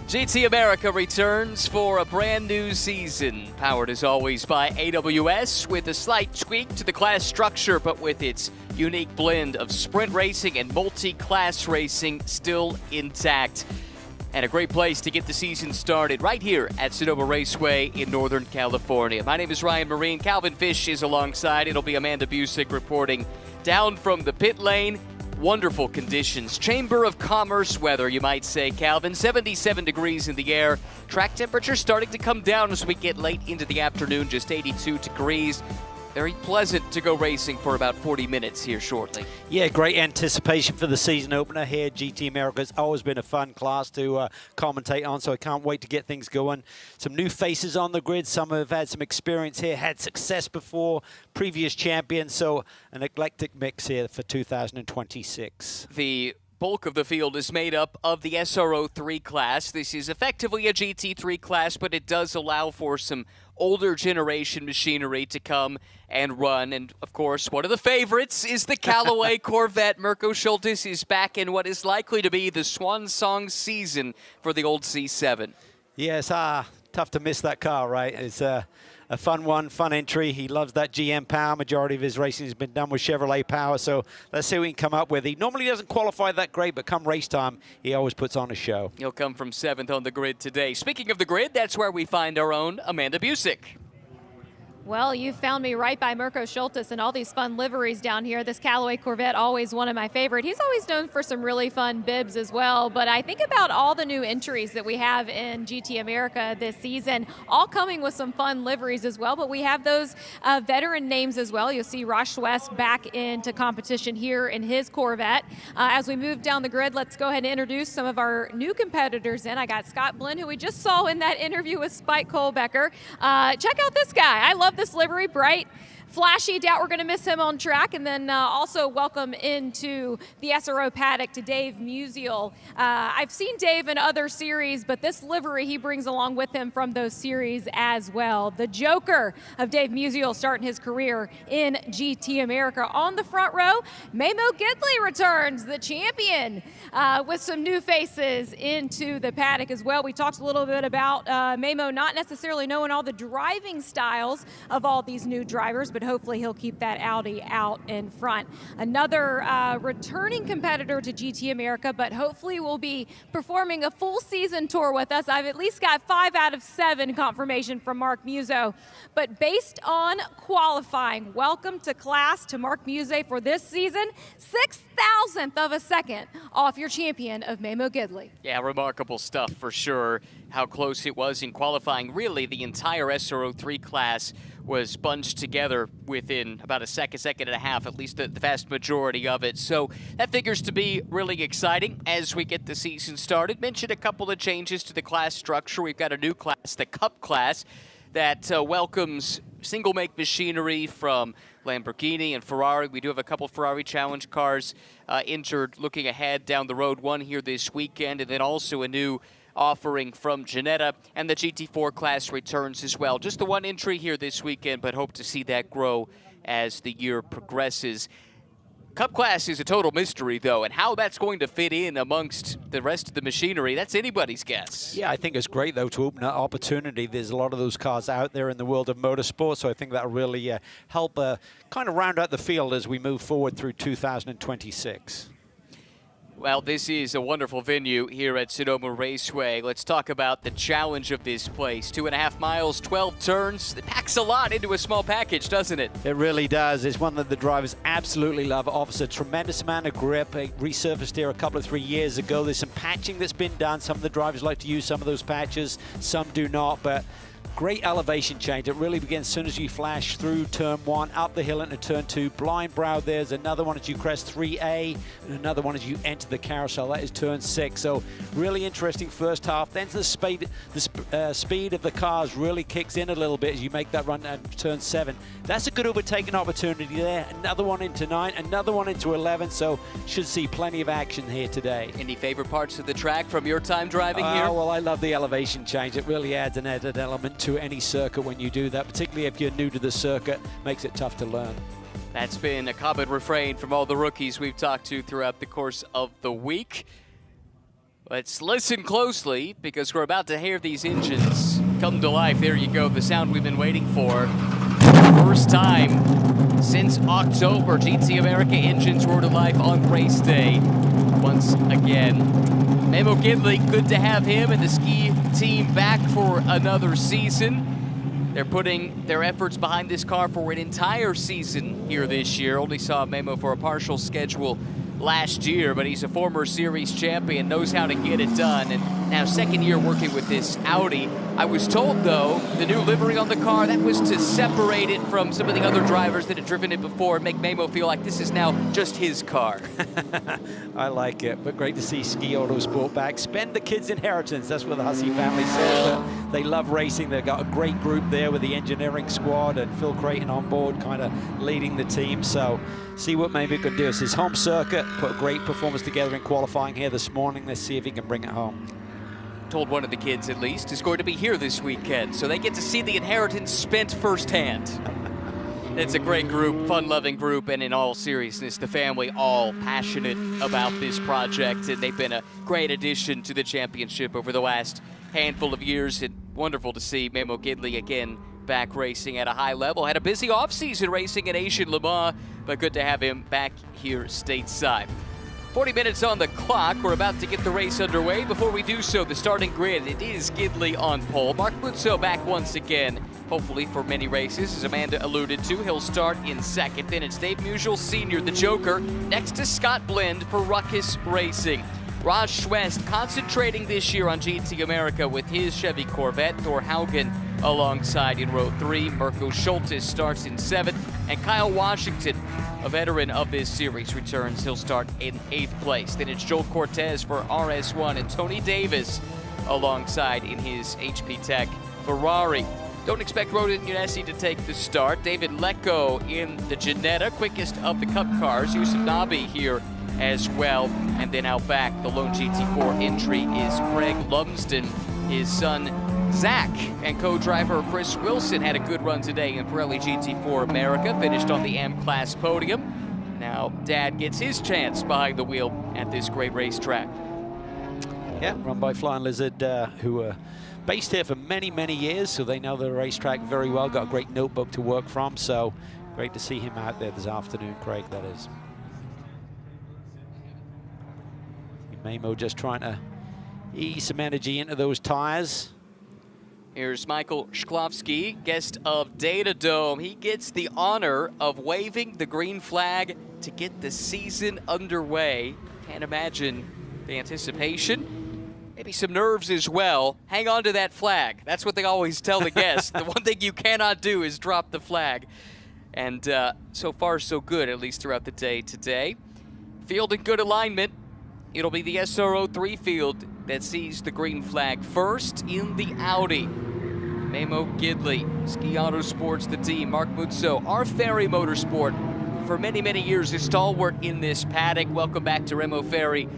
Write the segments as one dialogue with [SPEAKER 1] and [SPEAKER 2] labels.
[SPEAKER 1] GT America returns for a brand new season, powered as always by AWS, with a slight tweak to the class structure, but with its unique blend of sprint racing and multi-class racing still intact. And a great place to get the season started right here at Sonoma Raceway in Northern California. My name is Ryan Marine. Calvin Fish is alongside. It'll be Amanda Busick reporting down from the pit lane. Wonderful conditions. Chamber of Commerce weather, you might say, Calvin. 77 degrees in the air. Track temperature starting to come down as we get late into the afternoon, just 82 degrees. Very pleasant to go racing for about 40 minutes here shortly.
[SPEAKER 2] Yeah, great anticipation for the season opener here. GT America has always been a fun class to commentate on, so I can't wait to get things going. Some new faces on the grid. Some have had some experience here, had success before, previous champions, so an eclectic mix here for 2026.
[SPEAKER 1] The bulk of the field is made up of the SRO 3 class. This is effectively a GT3 class, but it does allow for some older generation machinery to come and run. And, of course, one of the favorites is the Callaway Corvette. Mirko Schultes is back in what is likely to be the swan song season for the old C7.
[SPEAKER 2] Yes, tough to miss that car, right? It's a fun one, fun entry. He loves that GM power. Majority of his racing has been done with Chevrolet power, so let's see what he can come up with. He normally doesn't qualify that great, but come race time, he always puts on a show.
[SPEAKER 1] He'll come from 7th on the grid today. Speaking of the grid, that's where we find our own Amanda Busick.
[SPEAKER 3] Well, you found me right by Mirko Schultes and all these fun liveries down here. This Callaway Corvette, always one of my favorite. He's always known for some really fun bibs as well, but I think about all the new entries that we have in GT America this season, all coming with some fun liveries as well, but we have those veteran names as well. You'll see Roche West back into competition here in his Corvette. As we move down the grid, let's go ahead and introduce some of our new competitors in. I got Scott Blinn, who we just saw in that interview with Spike Kohlbecker. Check out this guy. I love this livery, bright, flashy. Doubt we're going to miss him on track. And then also welcome into the SRO paddock to Dave Musial. I've seen Dave in other series, but this livery he brings along with him from those series as well. The Joker of Dave Musial starting his career in GT America. On the front row, Memo Gidley returns, the champion, with some new faces into the paddock as well. We talked a little bit about Memo not necessarily knowing all the driving styles of all these new drivers, but hopefully he'll keep that Audi out in front. Another returning competitor to GT America, but hopefully will be performing a full season tour with us. I've at least got 5 out of 7 confirmation from Mark Muso. But based on qualifying, welcome to class to Mark Muso for this season. 6,000th of a second off your champion of Memo Gidley.
[SPEAKER 1] Yeah, remarkable stuff for sure. How close it was in qualifying. Really, the entire SRO 3 class was bunched together within about a second and a half, at least the vast majority of it. So that figures to be really exciting as we get the season started. Mentioned a couple of changes to the class structure. We've got a new class, the Cup class, that welcomes single-make machinery from Lamborghini and Ferrari. We do have a couple Ferrari Challenge cars entered looking ahead down the road, one here this weekend, and then also a new offering from Ginetta, and the GT4 class returns as well. Just the one entry here this weekend, but hope to see that grow as the year progresses. Cup class is a total mystery, though, and how that's going to fit in amongst the rest of the machinery, that's anybody's guess.
[SPEAKER 2] Yeah, I think it's great, though, to open that opportunity. There's a lot of those cars out there in the world of motorsport, so I think that'll really help kind of round out the field as we move forward through 2026.
[SPEAKER 1] Well, this is a wonderful venue here at Sonoma Raceway. Let's talk about the challenge of this place. 2.5 miles, 12 turns. It packs a lot into a small package, doesn't it?
[SPEAKER 2] It really does. It's one that the drivers absolutely love. It offers a tremendous amount of grip. It resurfaced here a couple of 3 years ago. There's some patching that's been done. Some of the drivers like to use some of those patches. Some do not, but great elevation change. It really begins as soon as you flash through turn 1, up the hill into turn 2. Blind brow, there's another one as you crest 3A, and another one as you enter the carousel. That is turn 6. So really interesting first half. Then the speed of the cars really kicks in a little bit as you make that run at turn 7. That's a good overtaking opportunity there. Another one into 9, another one into 11. So should see plenty of action here today.
[SPEAKER 1] Any favorite parts of the track from your time driving here?
[SPEAKER 2] Well, I love the elevation change. It really adds an added element to any circuit when you do that, particularly if you're new to the circuit. Makes it tough to learn.
[SPEAKER 1] That's been a common refrain from all the rookies we've talked to throughout the course of the week. Let's listen closely because we're about to hear these engines come to life. There you go, the sound we've been waiting for. First time since October, GT America engines roar to life on race day once again. Memo Gidley, good to have him and the ski team back for another season. They're putting their efforts behind this car for an entire season here this year. Only saw Memo for a partial schedule last year, but he's a former series champion, knows how to get it done, and now second year working with this Audi. I was told, though, the new livery on the car, that was to separate it from some of the other drivers that had driven it before and make Memo feel like this is now just his car.
[SPEAKER 2] I like it, but great to see Ski Autosport back. Spend the kids' inheritance, that's what the Hussey family says. They love racing. They've got a great group there with the engineering squad and Phil Creighton on board kind of leading the team. So see what maybe it could do. It's his home circuit, put a great performance together in qualifying here this morning. Let's see if he can bring it home.
[SPEAKER 1] Told one of the kids, at least, is going to be here this weekend, so they get to see the inheritance spent firsthand. It's a great group, fun-loving group, and in all seriousness, the family all passionate about this project, and they've been a great addition to the championship over the last handful of years. And wonderful to see Memo Gidley again back racing at a high level. Had a busy offseason racing at Asian Le Mans, but good to have him back here stateside. 40 minutes on the clock. We're about to get the race underway. Before we do so, the starting grid, it is Gidley on pole. Mark Mutso back once again, hopefully for many races. As Amanda alluded to, he'll start in second. Then it's Dave Musial Sr., the Joker, next to Scott Blend for Ruckus Racing. Raj Schwest concentrating this year on GT America with his Chevy Corvette. Thor Haugen alongside in row 3. Mirko Schultes starts in 7th. And Kyle Washington, a veteran of this series, returns. He'll start in 8th place. Then it's Joel Cortez for RS1 and Tony Davis alongside in his HP Tech Ferrari. Don't expect Roden Unesi to take the start. David Lecco in the Ginetta, quickest of the Cup cars. Yusuf Nabi here as well. And then out back, the lone GT4 entry is Craig Lumsden. His son Zach and co-driver Chris Wilson had a good run today in Pirelli GT4 America, finished on the M-Class podium. Now Dad gets his chance behind the wheel at this great racetrack.
[SPEAKER 2] Yeah, run by Flying Lizard, who are based here for many, many years, so they know the racetrack very well, got a great notebook to work from, so great to see him out there this afternoon, Craig, that is. Memo just trying to ease some energy into those tires.
[SPEAKER 1] Here's Michael Shklovsky, guest of Data Dome. He gets the honor of waving the green flag to get the season underway. Can't imagine the anticipation. Maybe some nerves as well. Hang on to that flag. That's what they always tell the guests. The one thing you cannot do is drop the flag. And so far, so good, at least throughout the day today. Field in good alignment. It'll be the SRO 3 field that sees the green flag first in the Audi. Memo Gidley, Ski Autosports, the team. Mark Mutso, our Ferry Motorsport, for many, many years, a stalwart in this paddock. Welcome back to Remo Ferry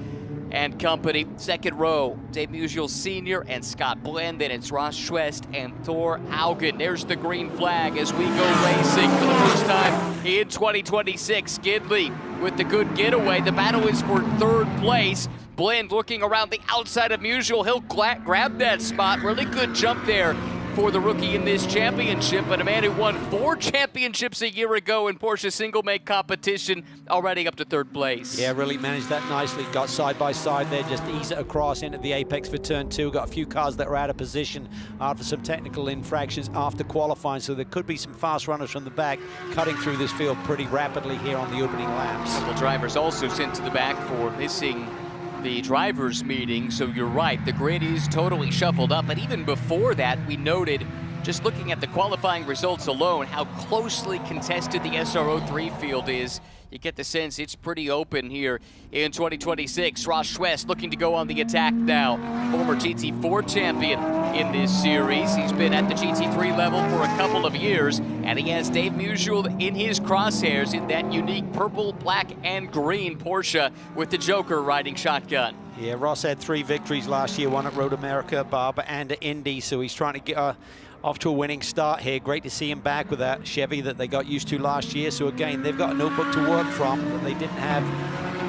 [SPEAKER 1] and company. Second row, Dave Musial Sr. and Scott Blend. Then it's Ross Schwest and Thor Haugen. There's the green flag as we go racing for the first time in 2026. Gidley with the good getaway. The battle is for 3rd place. Blend looking around the outside of Musial. He'll grab that spot. Really good jump there for the rookie in this championship, but a man who won 4 championships a year ago in Porsche single-make competition, already up to 3rd place.
[SPEAKER 2] Yeah, really managed that nicely. Got side by side there, just ease it across into the apex for turn 2. Got a few cars that were out of position after some technical infractions after qualifying, so there could be some fast runners from the back cutting through this field pretty rapidly here on the opening laps.
[SPEAKER 1] A couple drivers also sent to the back for missing the drivers' meeting, so you're right, the grid is totally shuffled up. But even before that, we noted, just looking at the qualifying results alone, how closely contested the SRO 3 field is. You get the sense it's pretty open here in 2026. Ross Schwest looking to go on the attack now. Former GT4 champion in this series. He's been at the GT3 level for a couple of years, and he has Dave Musial in his crosshairs in that unique purple, black, and green Porsche with the Joker riding shotgun.
[SPEAKER 2] Yeah, Ross had 3 victories last year, one at Road America, Barber, and at Indy, so he's trying to get off to a winning start here. Great to see him back with that Chevy that they got used to last year. So again, they've got a notebook to work from that they didn't have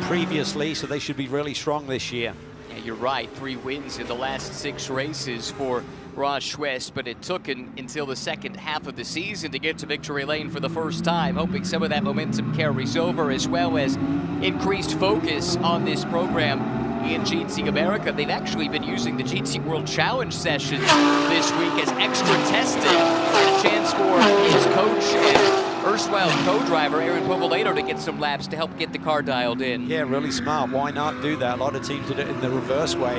[SPEAKER 2] previously, so they should be really strong this year.
[SPEAKER 1] Yeah, You're right, 3 wins in the last 6 races for Raceway, but it took until the second half of the season to get to victory lane for the first time, hoping some of that momentum carries over, as well as increased focus on this program in GT America. They've actually been using the GT World Challenge sessions this week as extra testing and a chance for his coach and erstwhile co-driver Aaron Povolato to get some laps to help get the car dialed in.
[SPEAKER 2] Yeah, really smart. Why not do that? A lot of teams did it in the reverse way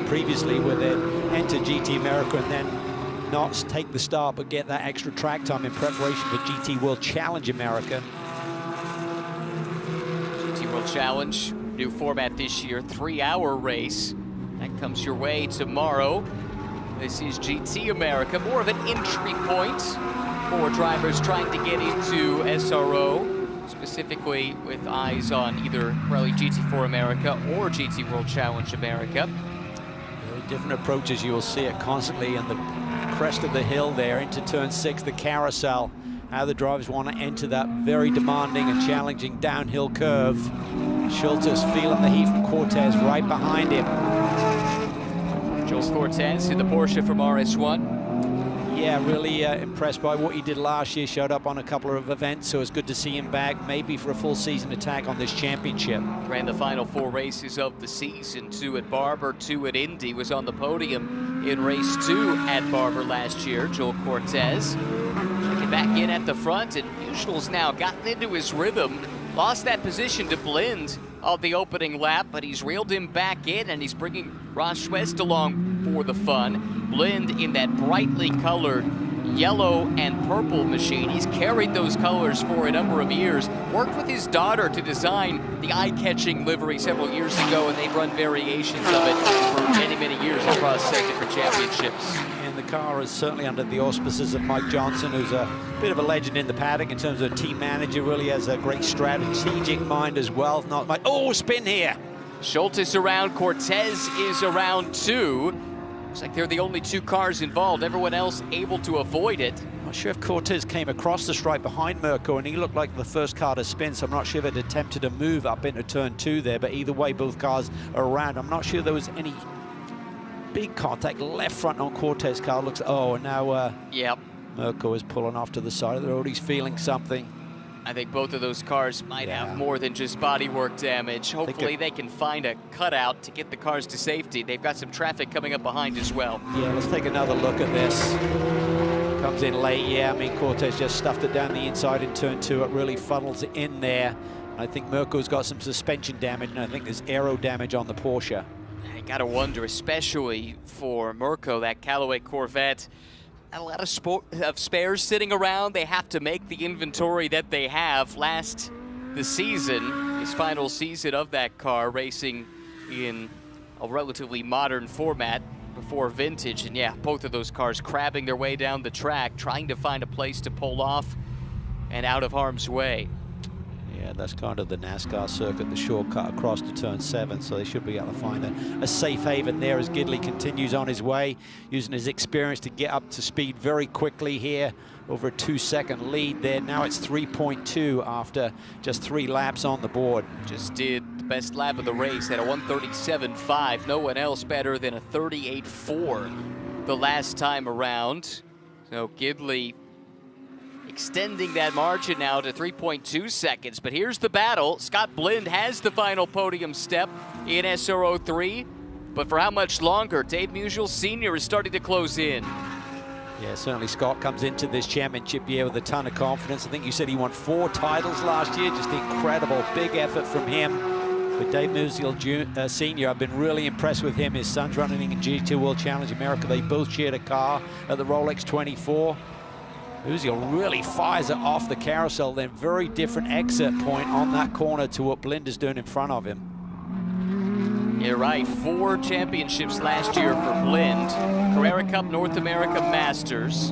[SPEAKER 2] previously, where they enter GT America and then not take the start but get that extra track time in preparation for GT World Challenge America.
[SPEAKER 1] GT World Challenge, new format this year, 3-hour race. That comes your way tomorrow. This is GT America, more of an entry point for drivers trying to get into SRO, specifically with eyes on either Rally GT4 America or GT World Challenge America.
[SPEAKER 2] Very different approaches. You will see it constantly in the crest of the hill there into turn 6, the carousel. How the drivers want to enter that very demanding and challenging downhill curve. Schultes feeling the heat from Cortez right behind him.
[SPEAKER 1] Joel Cortez in the Porsche from RS1.
[SPEAKER 2] Yeah, really impressed by what he did last year. Showed up on a couple of events, so it's good to see him back, maybe for a full season attack on this championship.
[SPEAKER 1] Ran the final 4 races of the season, 2 at Barber, 2 at Indy. Was on the podium in race 2 at Barber last year, Joel Cortez. Checking back in at the front, and Mutual's now gotten into his rhythm. Lost that position to Blind on the opening lap, but he's reeled him back in, and he's bringing Ross West along for the fun. Blind in that brightly colored yellow and purple machine. He's carried those colors for a number of years. Worked with his daughter to design the eye-catching livery several years ago, and they've run variations of it for many, many years across different championships.
[SPEAKER 2] And the car is certainly under the auspices of Mike Johnson, who's a bit of a legend in the paddock in terms of a team manager. Really has a great strategic mind as well. Not my spin here.
[SPEAKER 1] Schultes around, Cortez is around 2. Looks like they're the only 2 cars involved. Everyone else able to avoid it.
[SPEAKER 2] I'm not sure if Cortez came across the stripe behind Mirko, and he looked like the first car to spin, so I'm not sure if it attempted to move up into turn 2 there, but either way, both cars are around. I'm not sure there was any big contact. Left front on Cortez car looks, and now
[SPEAKER 1] Yep.
[SPEAKER 2] Mirko is pulling off to the side of the road. He's feeling something.
[SPEAKER 1] I think both of those cars might have more than just bodywork damage. Hopefully they can find a cutout to get the cars to safety. They've got some traffic coming up behind as well.
[SPEAKER 2] Yeah, let's take another look at this. Comes in late, yeah. I mean, Cortez just stuffed it down the inside in turn 2. It really funnels it in there. I think Mirko's got some suspension damage, and I think there's aero damage on the Porsche.
[SPEAKER 1] I gotta wonder, especially for Mirko, that Callaway Corvette. A lot of spares sitting around. They have to make the inventory that they have. Last the season, his final season of that car, racing in a relatively modern format before vintage. And yeah, both of those cars crabbing their way down the track, trying to find a place to pull off and out of harm's way.
[SPEAKER 2] Yeah, that's kind of the NASCAR circuit, the shortcut across to turn 7, so they should be able to find a safe haven there as Gidley continues on his way, using his experience to get up to speed very quickly here, over a 2-second lead there. Now it's 3.2 after just 3 laps on the board.
[SPEAKER 1] Just did the best lap of the race at a 1:37.5. No one else better than a 38.4 the last time around. So Gidley extending that margin now to 3.2 seconds. But here's the battle. Scott Blind has the final podium step in SRO3. But for how much longer? Dave Musial Sr. is starting to close in.
[SPEAKER 2] Yeah, certainly Scott comes into this championship year with a ton of confidence. I think you said he won 4 titles last year. Just incredible, big effort from him. But Dave Musial Sr., I've been really impressed with him. His son's running in GT World Challenge America. They both shared a car at the Rolex 24. Musial really fires it off the carousel, then very different exit point on that corner to what Blind is doing in front of him.
[SPEAKER 1] You're right, 4 championships last year for Blind. Carrera Cup, North America Masters.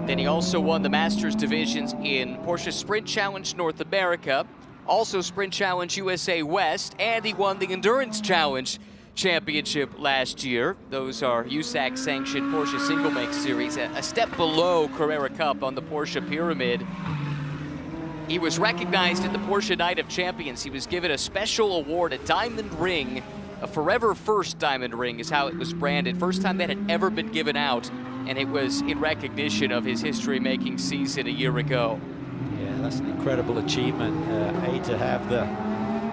[SPEAKER 1] Then he also won the Masters divisions in Porsche Sprint Challenge North America, also Sprint Challenge USA West, and he won the Endurance Challenge Championship last year. Those are USAC-sanctioned Porsche Single Make Series, a step below Carrera Cup on the Porsche pyramid. He was recognized at the Porsche Night of Champions. He was given a special award, a diamond ring, A forever first diamond ring is how it was branded. First time that had ever been given out, and it was in recognition of his history-making season a year ago.
[SPEAKER 2] Yeah, that's an incredible achievement. To have the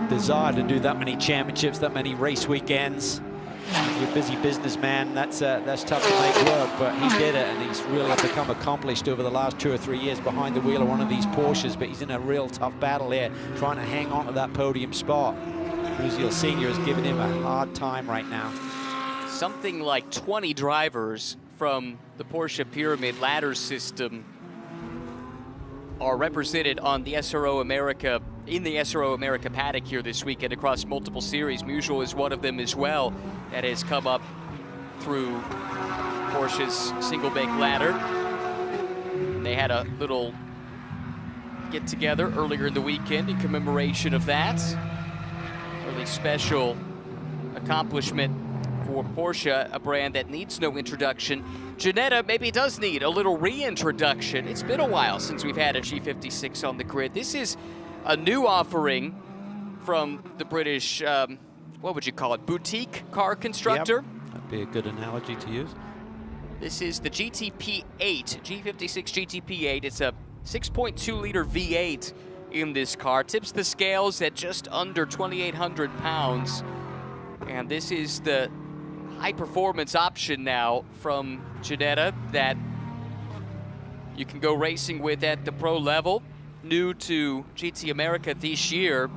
[SPEAKER 2] desire to do that many championships, that many race weekends. If you're a busy businessman, that's tough to make work, but he did it, and he's really become accomplished over the last 2 or 3 years behind the wheel of one of these Porsches, but he's in a real tough battle here, trying to hang on to that podium spot. Musial Sr. is giving him a hard time right now.
[SPEAKER 1] Something like 20 drivers from the Porsche Pyramid ladder system are represented on the SRO America, in the SRO America paddock here this weekend across multiple series. Musial is one of them as well that has come up through Porsche's single bank ladder. And they had a little get together earlier in the weekend in commemoration of that. Really special accomplishment for Porsche, a brand that needs no introduction. Ginetta maybe does need a little reintroduction. It's been a while since we've had a G56 on the grid. This is a new offering from the British, what would you call it, boutique car constructor?
[SPEAKER 2] Yep. That'd be a good analogy to use.
[SPEAKER 1] This is the GTP8, G56 GTP8. It's a 6.2-liter V8 in this car. Tips the scales at just under 2,800 pounds. And this is the high-performance option now from Ginetta that you can go racing with at the pro level. New to GT America this year.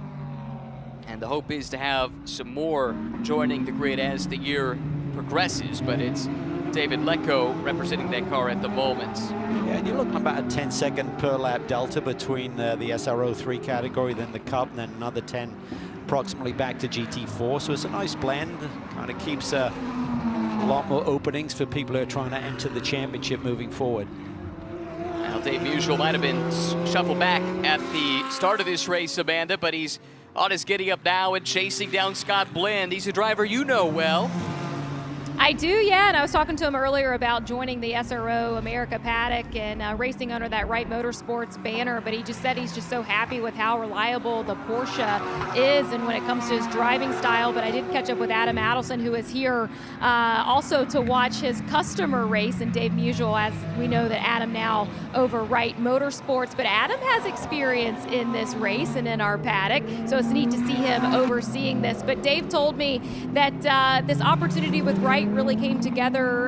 [SPEAKER 1] And the hope is to have some more joining the grid as the year progresses, but it's David Lecco representing that car at the moment.
[SPEAKER 2] Yeah, and you're looking about a 10-second per lap delta between the SRO 3 category, then the Cup, and then another 10 approximately back to GT4. So it's a nice blend, kind of keeps a lot more openings for people who are trying to enter the championship moving forward.
[SPEAKER 1] Well, Dave Musial might have been shuffled back at the start of this race, Amanda, but he's on his giddy up now and chasing down Scott Blend. He's a driver you know well.
[SPEAKER 3] I do, yeah, and I was talking to him earlier about joining the SRO America paddock and racing under that Wright Motorsports banner, but he just said he's just so happy with how reliable the Porsche is and when it comes to his driving style. But I did catch up with Adam Adelson, who is here also to watch his customer race, and Dave Musial, as we know that Adam now over Wright Motorsports, but Adam has experience in this race and in our paddock, so it's neat to see him overseeing this. But Dave told me that this opportunity with Wright really came together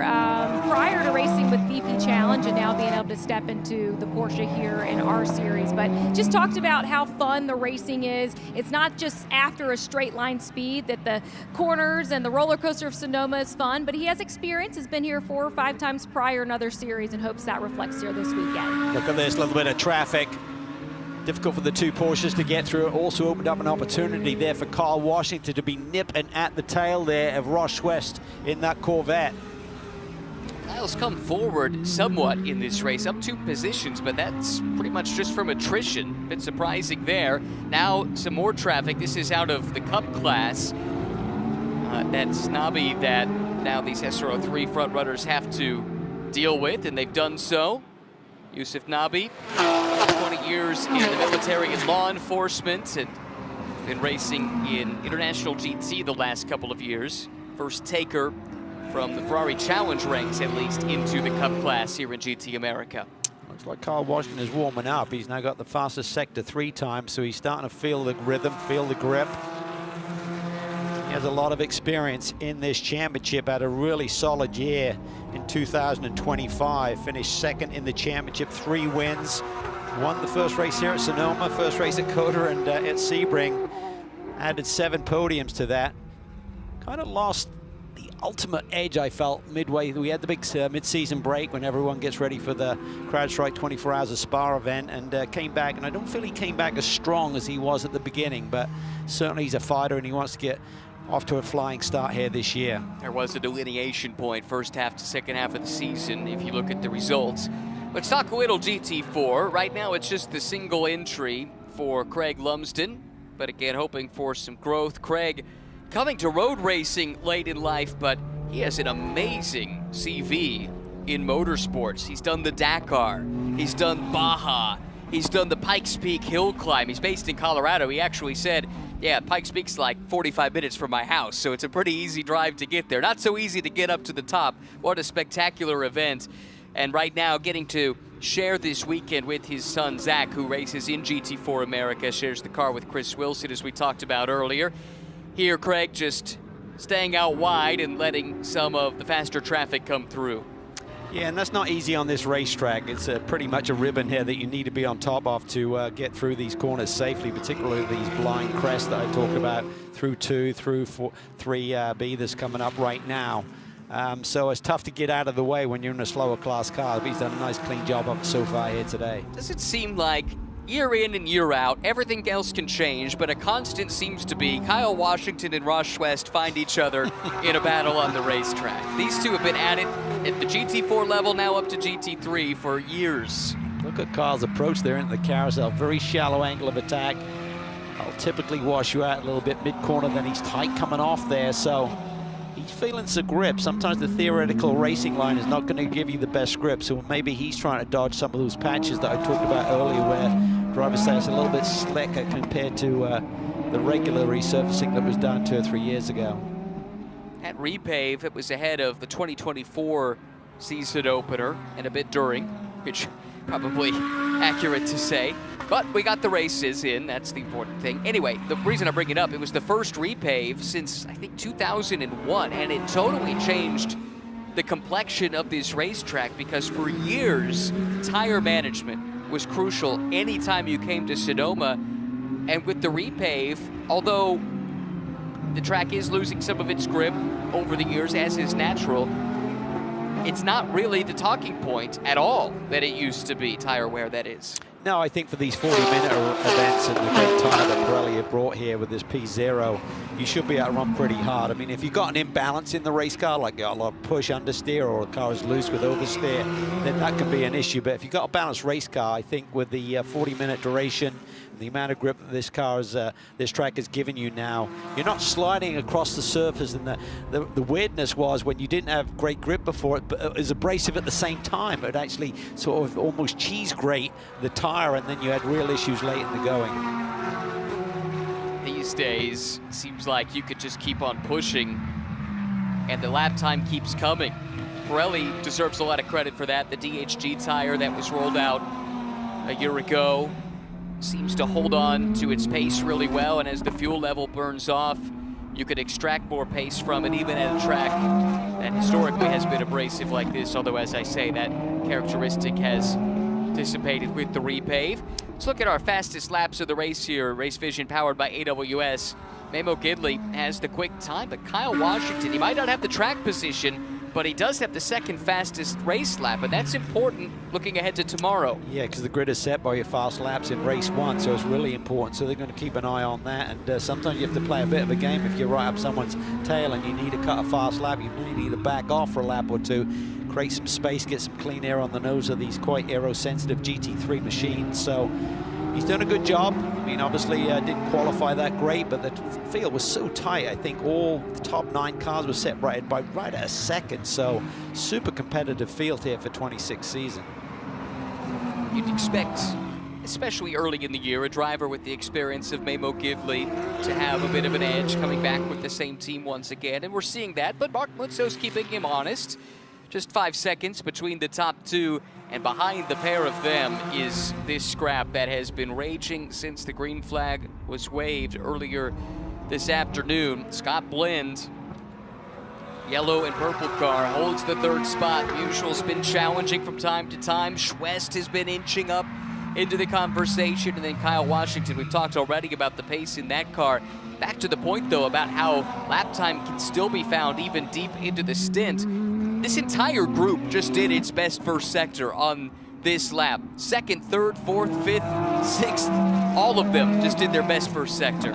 [SPEAKER 3] prior to racing with VP Challenge and now being able to step into the Porsche here in our series. But just talked about how fun the racing is. It's not just after a straight line speed that the corners and the roller coaster of Sonoma is fun, but he has experience, has been here 4 or 5 times prior in other series, and hopes that reflects here this weekend.
[SPEAKER 2] Look at this little bit of traffic. Difficult for the two Porsches to get through. It also opened up an opportunity there for Carl Washington to be nipping at the tail there of Roche West in that Corvette.
[SPEAKER 1] Kyle's come forward somewhat in this race, up 2 positions, but that's pretty much just from attrition. A bit surprising there. Now some more traffic. This is out of the Cup class. That snobby that now these SRO 3 front runners have to deal with, and they've done so. Yusuf Nabi, 20 years in the military and law enforcement, and been racing in International GT the last couple of years. First taker from the Ferrari Challenge ranks, at least, into the Cup class here in GT America.
[SPEAKER 2] Looks like Carl Washington is warming up. He's now got the fastest sector 3 times, so he's starting to feel the rhythm, feel the grip. He has a lot of experience in this championship, had a really solid year in 2025. Finished second in the championship, 3 wins. Won the first race here at Sonoma, first race at Coda and at Sebring. Added 7 podiums to that. Kind of lost the ultimate edge, I felt, midway. We had the big mid-season break when everyone gets ready for the CrowdStrike 24 Hours of Spa event, and came back, and I don't feel he came back as strong as he was at the beginning, but certainly he's a fighter and he wants to get off to a flying start here this year.
[SPEAKER 1] There was a delineation point first half to second half of the season if you look at the results. Let's talk a little GT4. Right now it's just the single entry for Craig Lumsden, but again hoping for some growth. Craig coming to road racing late in life, but he has an amazing CV in motorsports. He's done the Dakar, he's done Baja, he's done the Pikes Peak hill climb. He's based in Colorado. He actually said Yeah, Pikes Peak's like 45 minutes from my house, so it's a pretty easy drive to get there. Not so easy to get up to the top. What a spectacular event. And right now, getting to share this weekend with his son, Zach, who races in GT4 America, shares the car with Chris Wilson, as we talked about earlier. Here, Craig just staying out wide and letting some of the faster traffic come through.
[SPEAKER 2] Yeah, and that's not easy on this racetrack. It's pretty much a ribbon here that you need to be on top of to get through these corners safely, particularly these blind crests that I talked about through 2, through 3B that's coming up right now. So it's tough to get out of the way when you're in a slower class car, but he's done a nice clean job of it so far here today.
[SPEAKER 1] Does it seem like year in and year out, everything else can change, but a constant seems to be Kyle Washington and Ross Schwest find each other in a battle on the racetrack. These two have been at it at the GT4 level, now up to GT3 for years.
[SPEAKER 2] Look at Kyle's approach there into the carousel. Very shallow angle of attack. I'll typically wash you out a little bit mid-corner, then he's tight coming off there, so he's feeling some grip. Sometimes the theoretical racing line is not going to give you the best grip, so maybe he's trying to dodge some of those patches that I talked about earlier where drivers say it's a little bit slicker compared to the regular resurfacing that was done 2 or 3 years ago.
[SPEAKER 1] At repave, it was ahead of the 2024 season opener and a bit during, which probably accurate to say. But we got the races in, that's the important thing. Anyway, the reason I bring it up, it was the first repave since, I think, 2001, and it totally changed the complexion of this racetrack because for years, tire management was crucial anytime you came to Sonoma. And with the repave, although the track is losing some of its grip over the years, as is natural, it's not really the talking point at all that it used to be, tire wear that is.
[SPEAKER 2] No, I think for these 40-minute events and the great tire that Pirelli have brought here with this P0, you should be able to run pretty hard. I mean, if you've got an imbalance in the race car, like you got a lot of push understeer or a car is loose with oversteer, then that could be an issue. But if you've got a balanced race car, I think with the 40-minute duration, the amount of grip that this car is, this track has given you now, you're not sliding across the surface. And the weirdness was when you didn't have great grip before it, but it was abrasive at the same time. It actually sort of almost cheese grate the tire, and then you had real issues late in the going.
[SPEAKER 1] These days, it seems like you could just keep on pushing, and the lap time keeps coming. Pirelli deserves a lot of credit for that. The DHG tire that was rolled out a year ago seems to hold on to its pace really well, and as the fuel level burns off, you could extract more pace from it, even at a track that historically has been abrasive like this, although, as I say, that characteristic has dissipated with the repave. Let's look at our fastest laps of the race here. Race Vision powered by AWS. Memo Gidley has the quick time, but Kyle Washington, he might not have the track position, but he does have the second fastest race lap, and that's important looking ahead to tomorrow.
[SPEAKER 2] Yeah, because the grid is set by your fast laps in race 1, so it's really important. So they're going to keep an eye on that, and sometimes you have to play a bit of a game. If you're right up someone's tail and you need to cut a fast lap, you need to back off for a lap or two, create some space, get some clean air on the nose of these quite aero-sensitive GT3 machines. So he's done a good job. I mean, obviously didn't qualify that great, but the field was so tight. I think all the top 9 cars were separated by right at a second. So super competitive field here for 26 season.
[SPEAKER 1] You'd expect, especially early in the year, a driver with the experience of Memo Gidley to have a bit of an edge coming back with the same team once again. And we're seeing that, but Mark Mutzow's keeping him honest. Just 5 seconds between the top 2, and behind the pair of them is this scrap that has been raging since the green flag was waved earlier this afternoon. Scott Blend, yellow and purple car, holds the 3rd spot. Mutual's been challenging from time to time. Schwest has been inching up into the conversation, and then Kyle Washington. We've talked already about the pace in that car. Back to the point, though, about how lap time can still be found even deep into the stint. This entire group just did its best first sector on this lap. 2nd, 3rd, 4th, 5th, 6th, all of them just did their best first sector.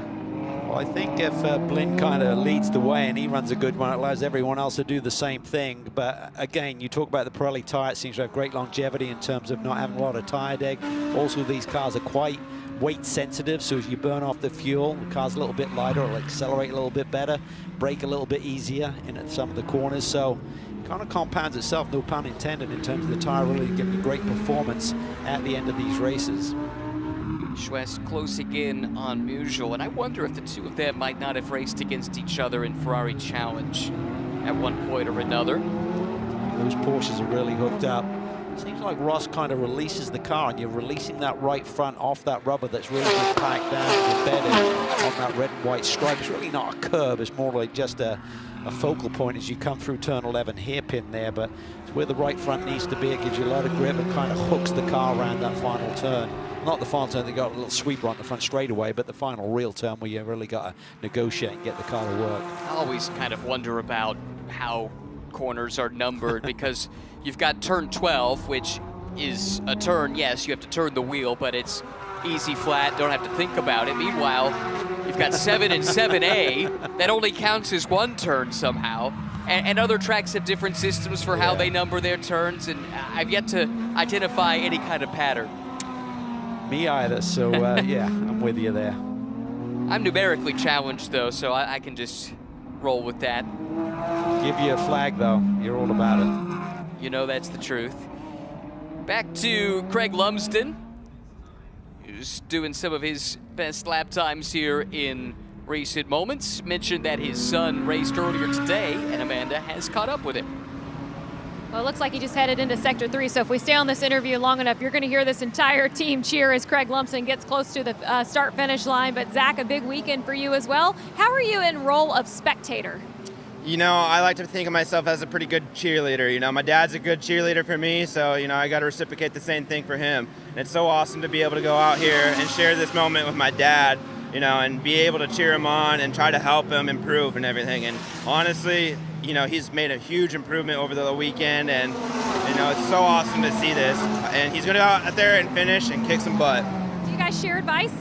[SPEAKER 2] Well, I think if Blind kind of leads the way and he runs a good one, it allows everyone else to do the same thing. But again, you talk about the Pirelli tire, it seems to have great longevity in terms of not having a lot of tire deg. Also, these cars are quite weight sensitive, so as you burn off the fuel, the car's a little bit lighter, it'll accelerate a little bit better, brake a little bit easier in some of the corners. So kind of compounds itself, no pun intended, in terms of the tire really giving you great performance at the end of these races.
[SPEAKER 1] Schwest closing in on Musial, and I wonder if the two of them might not have raced against each other in Ferrari Challenge at one point or another.
[SPEAKER 2] Those Porsches are really hooked up. Seems like Ross kind of releases the car, and you're releasing that right front off that rubber that's really just packed down and embedded on that red and white stripe. It's really not a curb, it's more like just a focal point as you come through turn 11, hairpin there, but it's where the right front needs to be. It gives you a lot of grip and kind of hooks the car around that final turn. Not the final turn, they got a little sweeper on the front straightaway, but the final real turn where you really got to negotiate and get the car to work.
[SPEAKER 1] I always kind of wonder about how corners are numbered because you've got turn 12, which is a turn, yes, you have to turn the wheel, but it's easy flat, don't have to think about it. Meanwhile, you've got 7 and 7A, that only counts as one turn somehow. And other tracks have different systems for how they number their turns, and I've yet to identify any kind of pattern.
[SPEAKER 2] Me either, so yeah, I'm with you there.
[SPEAKER 1] I'm numerically challenged though, so I can just roll with that.
[SPEAKER 2] Give you a flag though, you're all about it.
[SPEAKER 1] You know that's the truth. Back to Craig Lumsden, who's doing some of his best lap times here in recent moments. Mentioned that his son raced earlier today, and Amanda has caught up with him.
[SPEAKER 3] Well, it looks like he just headed into Sector 3, so if we stay on this interview long enough, you're going to hear this entire team cheer as Craig Lumsden gets close to the start-finish line. But Zach, a big weekend for you as well. How are you in role of spectator?
[SPEAKER 4] You know, I like to think of myself as a pretty good cheerleader. You know, my dad's a good cheerleader for me, so, you know, I got to reciprocate the same thing for him. And it's so awesome to be able to go out here and share this moment with my dad, you know, and be able to cheer him on and try to help him improve and everything. And honestly, you know, he's made a huge improvement over the weekend, and, you know, it's so awesome to see this. And he's going to go out there and finish and kick some butt.
[SPEAKER 3] Do you guys share advice?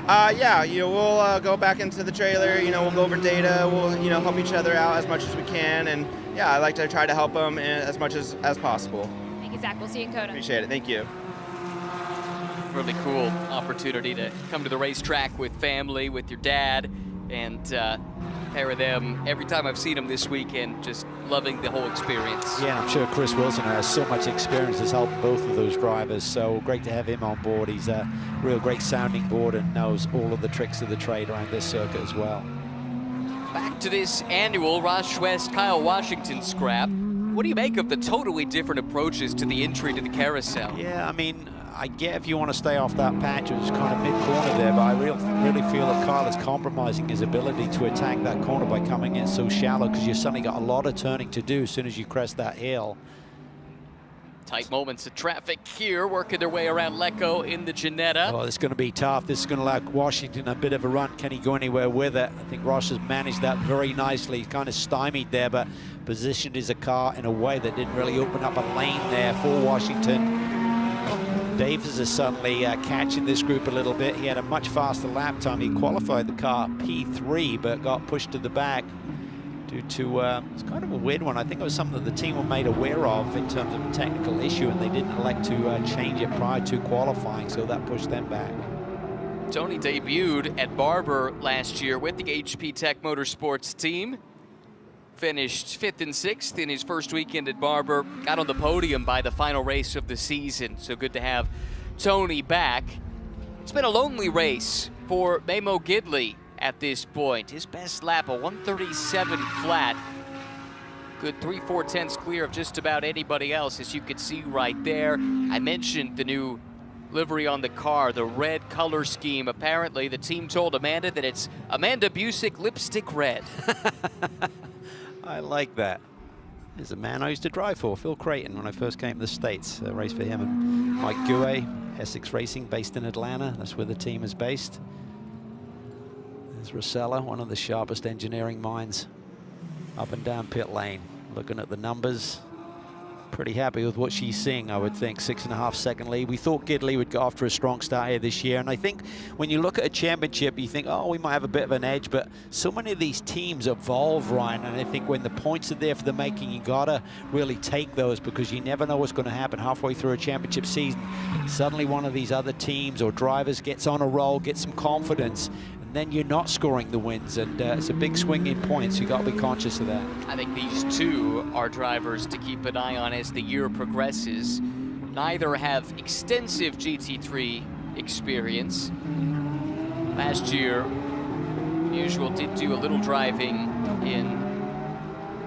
[SPEAKER 4] Yeah, you know, we'll go back into the trailer, you know, we'll go over data, we'll, you know, help each other out as much as we can. And, yeah, I like to try to help him as much as possible.
[SPEAKER 3] Thank you, Zach. We'll see you in Coda.
[SPEAKER 4] Appreciate it. Thank you.
[SPEAKER 1] Really cool opportunity to come to the racetrack with family, with your dad, and pair of them. Every time I've seen him this weekend, just loving the whole experience.
[SPEAKER 2] Yeah, I'm sure Chris Wilson has so much experience has helped both of those drivers, so great to have him on board. He's a real great sounding board and knows all of the tricks of the trade around this circuit as well.
[SPEAKER 1] Back to this annual Ross Schwest Kyle Washington scrap. What do you make of the totally different approaches to the entry to the carousel?
[SPEAKER 2] Yeah, I mean, I get if you want to stay off that patch, it was kind of mid-corner there, but I really feel that Kyle is compromising his ability to attack that corner by coming in so shallow, because you've suddenly got a lot of turning to do as soon as you crest that hill.
[SPEAKER 1] Tight moments of traffic here, working their way around Lecco in the Ginetta.
[SPEAKER 2] Oh, it's going to be tough. This is going to allow Washington a bit of a run. Can he go anywhere with it? I think Ross has managed that very nicely. He's kind of stymied there, but positioned his car in a way that didn't really open up a lane there for Washington. Davis is suddenly catching this group a little bit. He had a much faster lap time. He qualified the car P3, but got pushed to the back due to, it's kind of a weird one. I think it was something that the team were made aware of in terms of a technical issue, and they didn't elect to change it prior to qualifying, so that pushed them back.
[SPEAKER 1] Tony debuted at Barber last year with the HP Tech Motorsports team. Finished 5th and 6th in his first weekend at Barber. Got on the podium by the final race of the season. So good to have Tony back. It's been a lonely race for Memo Gidley at this point. His best lap, a 137 flat. Good 3/4 clear of just about anybody else, as you could see right there. I mentioned the new livery on the car, the red color scheme. Apparently, the team told Amanda that it's Amanda Busick lipstick red.
[SPEAKER 2] I like that. There's a man I used to drive for, Phil Creighton, when I first came to the States. I raced for him and Mike Guay, Essex Racing, based in Atlanta. That's where the team is based. There's Rosella, one of the sharpest engineering minds up and down pit lane. Looking at the numbers, pretty happy with what she's seeing, I would think. 6.5 second lead. We thought Gidley would go off to a strong start here this year, and I think when you look at a championship, you think, oh, we might have a bit of an edge, but so many of these teams evolve, Ryan, and I think when the points are there for the making, you gotta really take those, because you never know what's going to happen halfway through a championship season. Suddenly one of these other teams or drivers gets on a roll, gets some confidence, and then you're not scoring the wins, and it's a big swing in points. You got to be conscious of that.
[SPEAKER 1] I think these two are drivers to keep an eye on as the year progresses. Neither have extensive GT3 experience. Last year, Usual did do a little driving in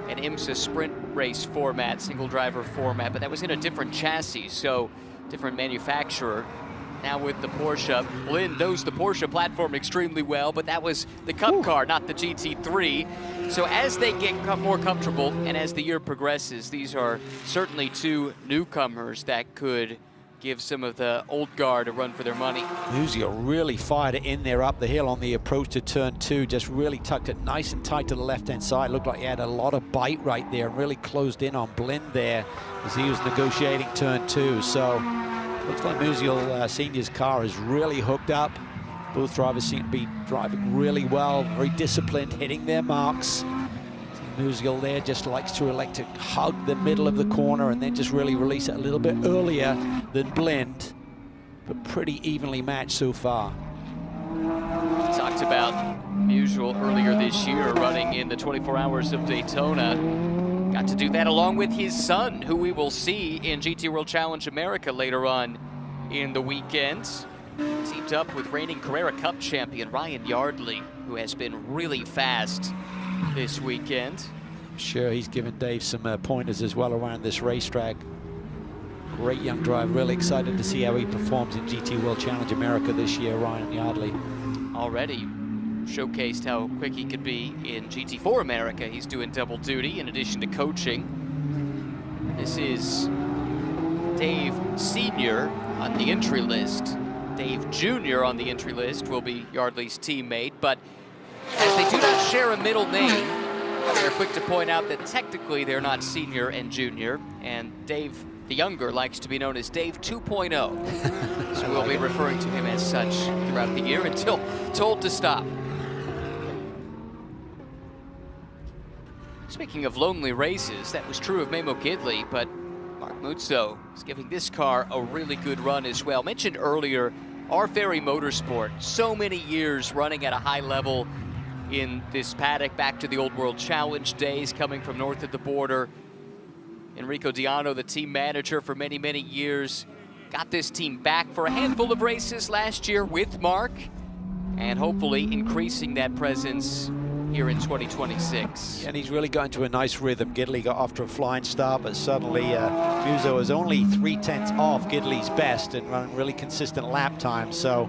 [SPEAKER 1] an IMSA sprint race format, single driver format, but that was in a different chassis, so different manufacturer. Now with the Porsche, Lynn knows the Porsche platform extremely well, but that was the Cup car, not the GT3. So as they get more comfortable and as the year progresses, these are certainly two newcomers that could give some of the old guard a run for their money.
[SPEAKER 2] Musial really fired it in there up the hill on the approach to turn 2, just really tucked it nice and tight to the left-hand side. Looked like he had a lot of bite right there, really closed in on Blind there as he was negotiating turn 2. So looks like Musial Senior's car is really hooked up. Both drivers seem to be driving really well, very disciplined, hitting their marks. Musial there just likes to elect to hug the middle of the corner and then just really release it a little bit earlier than Blind, but pretty evenly matched so far.
[SPEAKER 1] We talked about Musial earlier this year running in the 24 Hours of Daytona. Got to do that along with his son, who we will see in GT World Challenge America later on in the weekend. Teamed up with reigning Carrera Cup champion Ryan Yardley, who has been really fast this weekend.
[SPEAKER 2] I'm sure he's given Dave some pointers as well around this racetrack. Great young driver, really excited to see how he performs in GT World Challenge America this year, Ryan Yardley.
[SPEAKER 1] Already showcased how quick he could be in GT4 America. He's doing double duty in addition to coaching. This is Dave Sr. on the entry list. Dave Jr. on the entry list will be Yardley's teammate, but as they do not share a middle name, they're quick to point out that technically they're not senior and junior, and Dave the younger likes to be known as Dave 2.0. So we'll be referring to him as such throughout the year until told to stop. Speaking of lonely races, that was true of Memo Gidley, but Mark Muzzo is giving this car a really good run as well. Mentioned earlier, our Ferry Motorsport, so many years running at a high level in this paddock, back to the Old World Challenge days, coming from north of the border. Enrico Diano, the team manager for many, many years, got this team back for a handful of races last year with Mark, and hopefully increasing that presence here in 2026.
[SPEAKER 2] And he's really got into a nice rhythm. Gidley got off to a flying start, but suddenly Muzo was only 3/10 off Gidley's best and running really consistent lap time. So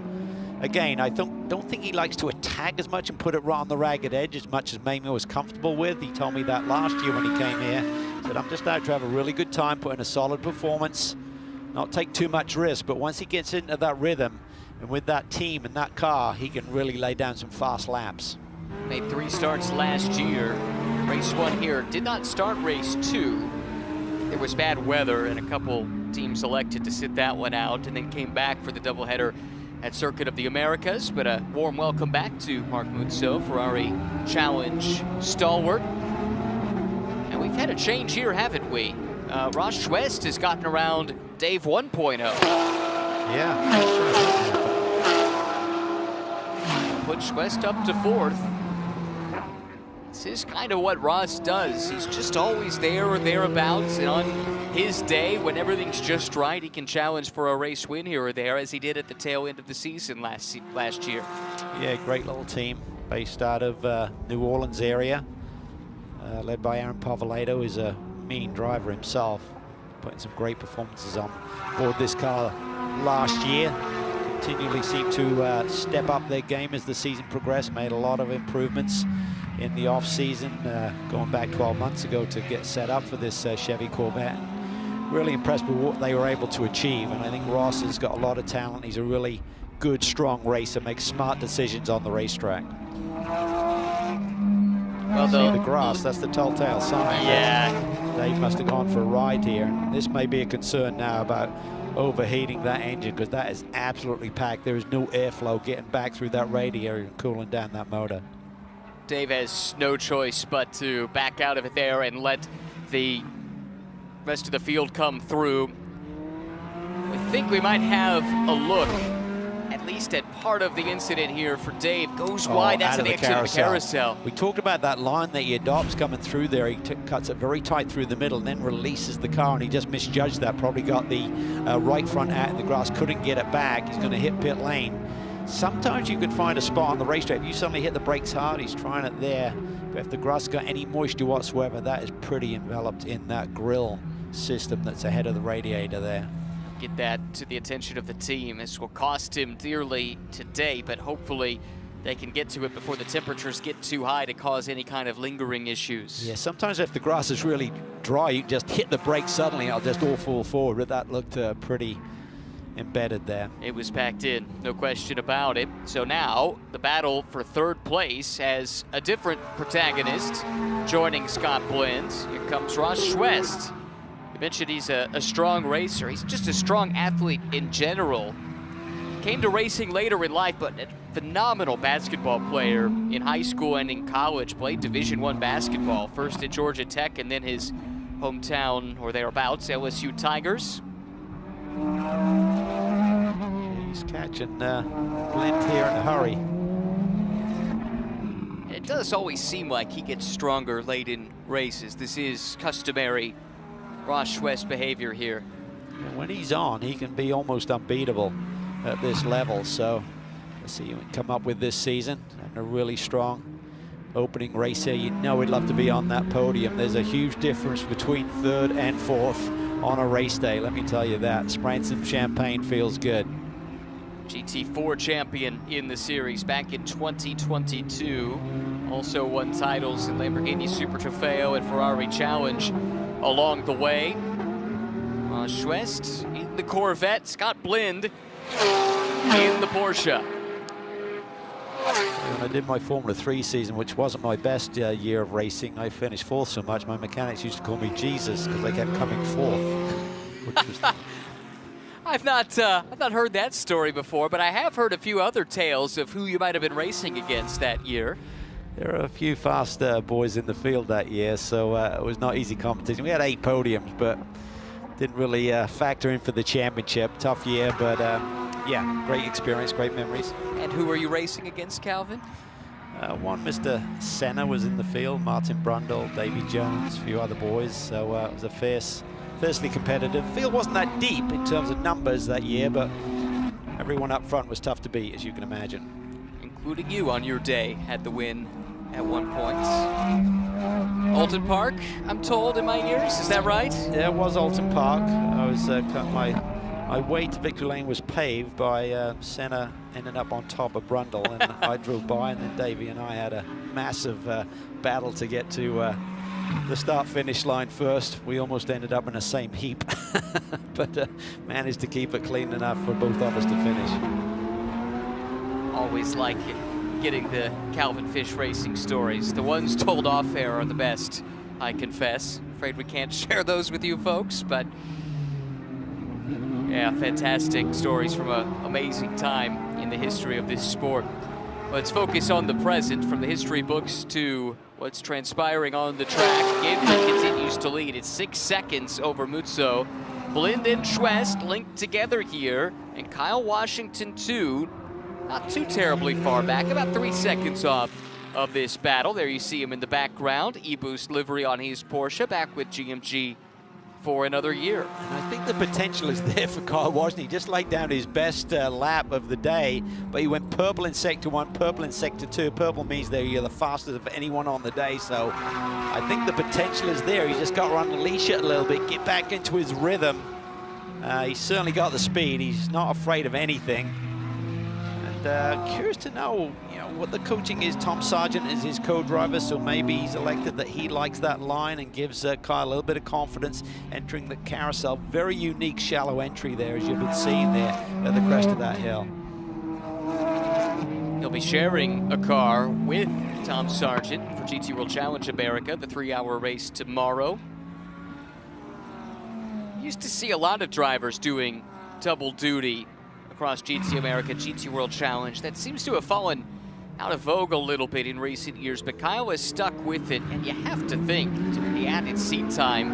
[SPEAKER 2] again, I don't think he likes to attack as much and put it right on the ragged edge as much as Memo was comfortable with. He told me that last year when he came here. He said, I'm just out to have a really good time, put in a solid performance, not take too much risk, but once he gets into that rhythm and with that team and that car, he can really lay down some fast laps.
[SPEAKER 1] Made 3 starts last year. Race 1 here, did not start race 2. There was bad weather and a couple teams elected to sit that one out, and then came back for the doubleheader at Circuit of the Americas. But a warm welcome back to Mark Muzzo, Ferrari Challenge stalwart. And we've had a change here, haven't we? Ross Schwest has gotten around Dave 1.0.
[SPEAKER 2] Yeah.
[SPEAKER 1] Put Schwest up to 4th. This is kind of what Ross does. He's just always there or thereabouts, and on his day, when everything's just right, he can challenge for a race win here or there, as he did at the tail end of the season last year.
[SPEAKER 2] Yeah, great little team based out of New Orleans area, led by Aaron Pavolato, who's a mean driver himself, putting some great performances on board this car last year. Continually seem to step up their game as the season progressed, made a lot of improvements in the off-season, going back 12 months ago to get set up for this Chevy Corvette. Really impressed with what they were able to achieve, and I think Ross has got a lot of talent. He's a really good, strong racer, makes smart decisions on the racetrack.
[SPEAKER 1] Well,
[SPEAKER 2] see the grass, that's the telltale sign.
[SPEAKER 1] Yeah.
[SPEAKER 2] Dave must have gone for a ride here. This may be a concern now about overheating that engine, because that is absolutely packed. There is no airflow getting back through that radiator and cooling down that motor.
[SPEAKER 1] Dave has no choice but to back out of it there and let the rest of the field come through. I think we might have a look at least at part of the incident here for Dave. Goes wide, that's
[SPEAKER 2] out
[SPEAKER 1] an
[SPEAKER 2] of the
[SPEAKER 1] exit of the carousel.
[SPEAKER 2] We talked about that line that he adopts coming through there. He cuts it very tight through the middle and then releases the car, and he just misjudged that. Probably got the right front out in the grass, couldn't get it back. He's going to hit pit lane. Sometimes you can find a spot on the racetrack. If you suddenly hit the brakes hard, he's trying it there. But if the grass got any moisture whatsoever, that is pretty enveloped in that grill system that's ahead of the radiator there.
[SPEAKER 1] Get that to the attention of the team. This will cost him dearly today, but hopefully they can get to it before the temperatures get too high to cause any kind of lingering issues.
[SPEAKER 2] Yeah, sometimes if the grass is really dry, you just hit the brakes suddenly, I'll just all fall forward, but that looked pretty embedded there.
[SPEAKER 1] It was packed in, no question about it. So now the battle for third place has a different protagonist joining Scott Blind. Here comes Ross West. You mentioned he's a strong racer. He's just a strong athlete in general. Came to racing later in life, but a phenomenal basketball player in high school and in college. Played Division I basketball, first at Georgia Tech and then his hometown or thereabouts, LSU Tigers.
[SPEAKER 2] He's catching Blind here in a hurry.
[SPEAKER 1] It does always seem like he gets stronger late in races. This is customary Ross West behavior here.
[SPEAKER 2] And when he's on, he can be almost unbeatable at this level. So let's see what he come up with this season. And a really strong opening race here. You know he'd love to be on that podium. There's a huge difference between third and fourth on a race day, let me tell you that. Spraying some champagne feels good.
[SPEAKER 1] GT4 champion in the series back in 2022. Also won titles in Lamborghini Super Trofeo and Ferrari Challenge along the way. Ross West in the Corvette, Scott Blind in the Porsche.
[SPEAKER 2] When I did my Formula 3 season, which wasn't my best year of racing, I finished fourth so much, my mechanics used to call me Jesus because I kept coming fourth. Which was
[SPEAKER 1] I've not heard that story before, but I have heard a few other tales of who you might have been racing against that year.
[SPEAKER 2] There are a few fast boys in the field that year, so it was not easy competition. We had 8 podiums, but didn't really factor in for the championship. Tough year, but yeah, great experience, great memories.
[SPEAKER 1] And who were you racing against, Calvin?
[SPEAKER 2] One Mr. Senna was in the field, Martin Brundle, Davy Jones, a few other boys, so it was a fiercely competitive. The field wasn't that deep in terms of numbers that year, but everyone up front was tough to beat, as you can imagine.
[SPEAKER 1] Including you on your day, had the win at one point. Alton Park, I'm told in my ears, is that right?
[SPEAKER 2] Yeah, it was Alton Park. I was my way to victory lane was paved by Senna ending up on top of Brundle, and I drove by, and then Davey and I had a massive battle to get to the start-finish line first. We almost ended up in the same heap, but managed to keep it clean enough for both of us to finish.
[SPEAKER 1] Always like it, getting the Calvin Fish racing stories. The ones told off air are the best, I confess. Afraid we can't share those with you folks, but yeah, fantastic stories from an amazing time in the history of this sport. Let's focus on the present, from the history books to what's transpiring on the track. Gabriel continues to lead. It's 6 seconds over Mutso. Blind and Schwest linked together here, and Kyle Washington too. Not too terribly far back, about 3 seconds off of this battle. There you see him in the background. E-Boost livery on his Porsche, back with GMG for another year.
[SPEAKER 2] And I think the potential is there for Kyle Washington. He just laid down his best lap of the day, but he went purple in sector 1, purple in sector 2. Purple means that you're the fastest of anyone on the day, so I think the potential is there. He's just got to unleash it a little bit, get back into his rhythm. He's certainly got the speed. He's not afraid of anything. Curious to know, what the coaching is. Tom Sargent is his co-driver, so maybe he's elected that he likes that line and gives Kyle a little bit of confidence entering the carousel. Very unique shallow entry there, as you've been seeing there at the crest of that hill.
[SPEAKER 1] He'll be sharing a car with Tom Sargent for GT World Challenge America, the 3-hour race tomorrow. Used to see a lot of drivers doing double duty across GT America, GT World Challenge. That seems to have fallen out of vogue a little bit in recent years, but Kyle has stuck with it, and you have to think the added seat time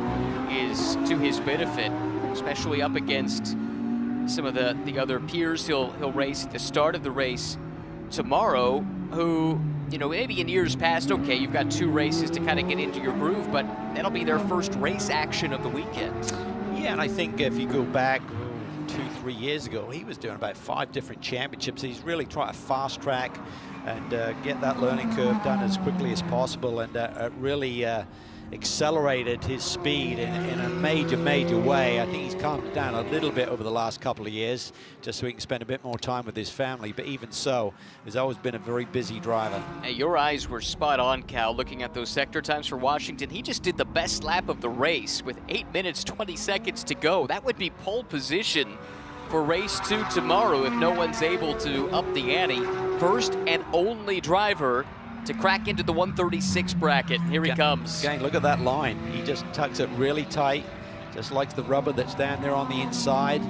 [SPEAKER 1] is to his benefit, especially up against some of the other peers he'll race at the start of the race tomorrow, who, you know, maybe in years past, okay, you've got 2 races to kind of get into your groove, but that'll be their first race action of the weekend.
[SPEAKER 2] Yeah, and I think if you go back 2-3 years ago, he was doing about 5 different championships. He's really trying to fast track and get that learning curve done as quickly as possible, and really accelerated his speed in a major way. I think he's calmed down a little bit over the last couple of years just so he can spend a bit more time with his family, but even so, he's always been a very busy driver.
[SPEAKER 1] Hey, your eyes were spot on, Cal, looking at those sector times for Washington. He just did the best lap of the race with 8 minutes 20 seconds to go. That would be pole position for race 2 tomorrow if no one's able to up the ante. First and only driver to crack into the 136 bracket. Here he comes.
[SPEAKER 2] Again, look at that line. He just tucks it really tight, just likes the rubber that's down there on the inside.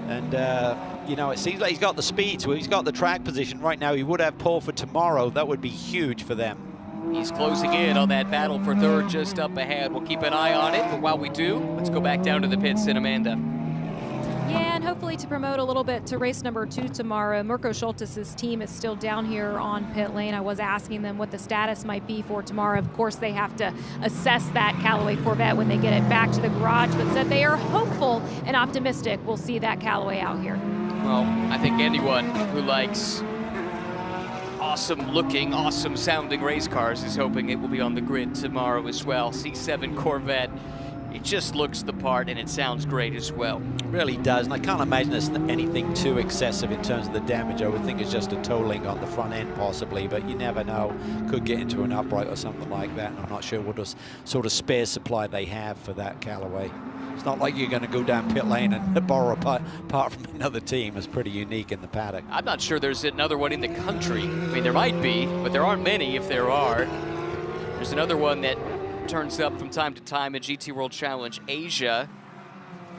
[SPEAKER 2] And, you know, it seems like he's got the speed, so he's got the track position right now. He would have pole for tomorrow. That would be huge for them.
[SPEAKER 1] He's closing in on that battle for third just up ahead. We'll keep an eye on it, but while we do, let's go back down to the pits and Amanda.
[SPEAKER 3] Yeah, and hopefully to promote a little bit to race number 2 tomorrow, Mirko Schultes' team is still down here on pit lane. I was asking them what the status might be for tomorrow. Of course, they have to assess that Callaway Corvette when they get it back to the garage, but said they are hopeful and optimistic we'll see that Callaway out here.
[SPEAKER 1] Well, I think anyone who likes awesome looking, awesome sounding race cars is hoping it will be on the grid tomorrow as well. C7 Corvette. It just looks the part and it sounds great as well.
[SPEAKER 2] It really does, and I can't imagine it's anything too excessive in terms of the damage. I would think it's just a tolling on the front end possibly, but you never know. Could get into an upright or something like that, and I'm not sure what sort of spare supply they have for that Callaway. It's not like you're going to go down pit lane and borrow a part from another team. It's pretty unique in the paddock.
[SPEAKER 1] I'm not sure there's another one in the country. I mean, there might be, but there aren't many if there are. There's another one that turns up from time to time in GT World Challenge Asia.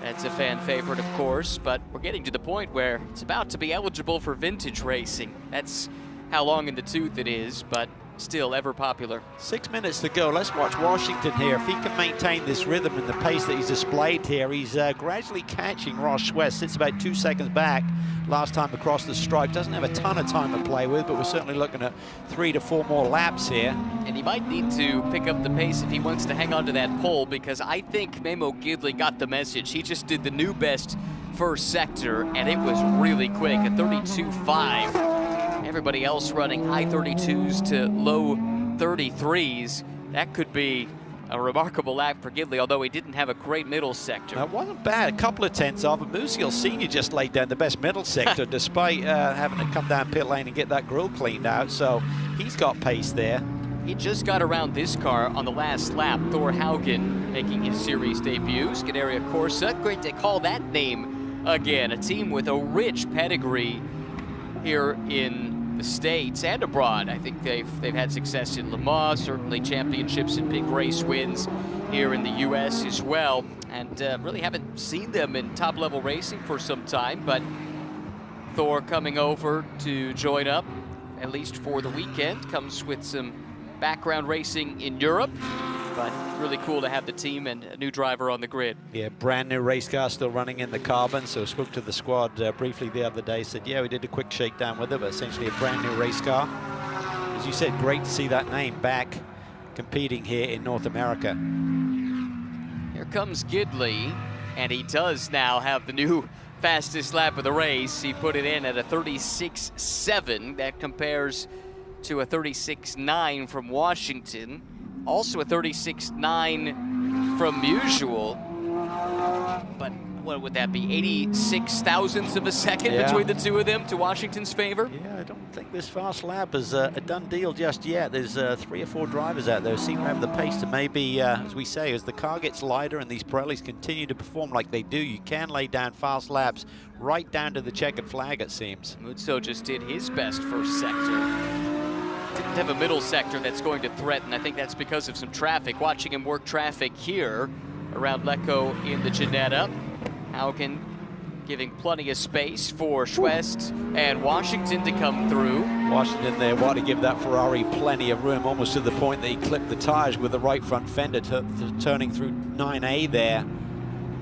[SPEAKER 1] That's a fan favorite, of course, but we're getting to the point where it's about to be eligible for vintage racing. That's how long in the tooth it is, but still ever popular.
[SPEAKER 2] 6 minutes to go. Let's watch Washington here. If he can maintain this rhythm and the pace that he's displayed here, he's gradually catching Ross West. Sits about 2 seconds back last time across the stripe. Doesn't have a ton of time to play with, but we're certainly looking at 3 to 4 more laps here.
[SPEAKER 1] And he might need to pick up the pace if he wants to hang on to that pole, because I think Memo Gidley got the message. He just did the new best first sector, and it was really quick, a 32.5. Everybody else running high 32s to low 33s. That could be a remarkable lap for Gidley, although he didn't have a great middle sector.
[SPEAKER 2] That wasn't bad. A couple of tenths off. Musial Senior just laid down the best middle sector despite having to come down pit lane and get that grill cleaned out. So he's got pace there.
[SPEAKER 1] He just got around this car on the last lap. Thor Haugen making his series debut. Scuderia Corsa, great to call that name again. A team with a rich pedigree here in the States and abroad. I think they've had success in Le Mans, certainly championships and big race wins here in the US as well. And really haven't seen them in top-level racing for some time, but Thor coming over to join up, at least for the weekend, comes with some background racing in Europe, but really cool to have the team and a new driver on the grid.
[SPEAKER 2] Yeah, brand new race car still running in the carbon. So I spoke to the squad briefly the other day, said, yeah, we did a quick shakedown with it, but essentially a brand new race car. As you said, great to see that name back competing here in North America.
[SPEAKER 1] Here comes Gidley, and he does now have the new fastest lap of the race. He put it in at a 36.7. That compares to a 36.9 from Washington. Also a 36.9 from Musial. But what would that be? 86 thousandths of a second between the two of them to Washington's favor?
[SPEAKER 2] Yeah, I don't think this fast lap is a done deal just yet. There's 3 or 4 drivers out there who seem to have the pace to maybe, as we say, as the car gets lighter and these Pirellis continue to perform like they do, you can lay down fast laps right down to the checkered flag, it seems.
[SPEAKER 1] Mutso just did his best first sector. Didn't have a middle sector that's going to threaten. I think that's because of some traffic. Watching him work traffic here around Lecco in the Ginetta. Haugen giving plenty of space for Schwest and Washington to come through.
[SPEAKER 2] Washington there wanted to give that Ferrari plenty of room, almost to the point that he clipped the tires with the right front fender turning through 9A there.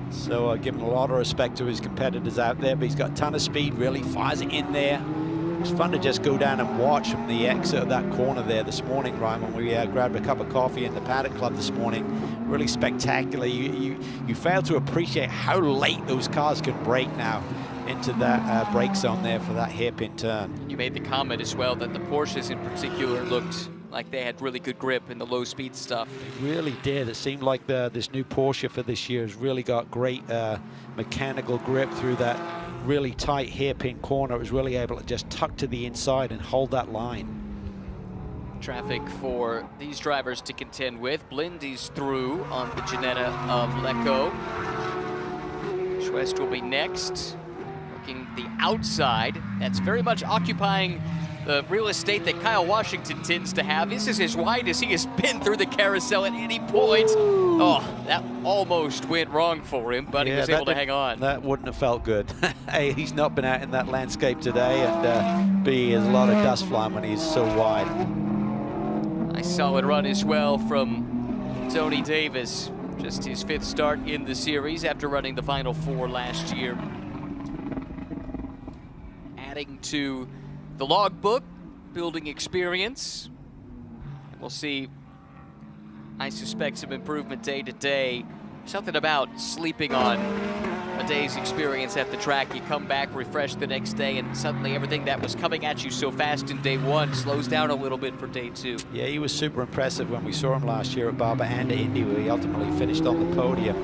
[SPEAKER 2] So giving a lot of respect to his competitors out there, but he's got a ton of speed, really fires it in there. It's fun to just go down and watch from the exit of that corner there this morning, Ryan, when we grabbed a cup of coffee in the Paddock Club this morning. Really spectacular. You fail to appreciate how late those cars can brake now into that brake zone there for that hairpin turn.
[SPEAKER 1] You made the comment as well that the Porsches in particular looked like they had really good grip in the low speed stuff.
[SPEAKER 2] It really did. It seemed like this new Porsche for this year has really got great mechanical grip through that really tight hairpin corner. It was really able to just tuck to the inside and hold that line.
[SPEAKER 1] Traffic for these drivers to contend with. Blindy's through on the Ginetta of Lecco. Schwest will be next. Working the outside. That's very much occupying the real estate that Kyle Washington tends to have. This is as wide as he has been through the carousel at any point. Oh, that almost went wrong for him, but he was able to hang on.
[SPEAKER 2] That wouldn't have felt good. A, he's not been out in that landscape today, and B, there's a lot of dust flying when he's so wide.
[SPEAKER 1] Nice solid run as well from Tony Davis. Just his 5th start in the series after running the Final 4 last year. Adding to the logbook, building experience. And we'll see, I suspect, some improvement day to day. Something about sleeping on a day's experience at the track. You come back refreshed the next day, and suddenly everything that was coming at you so fast in day 1 slows down a little bit for day 2.
[SPEAKER 2] Yeah, he was super impressive when we saw him last year at Barber and at Indy, where he ultimately finished on the podium.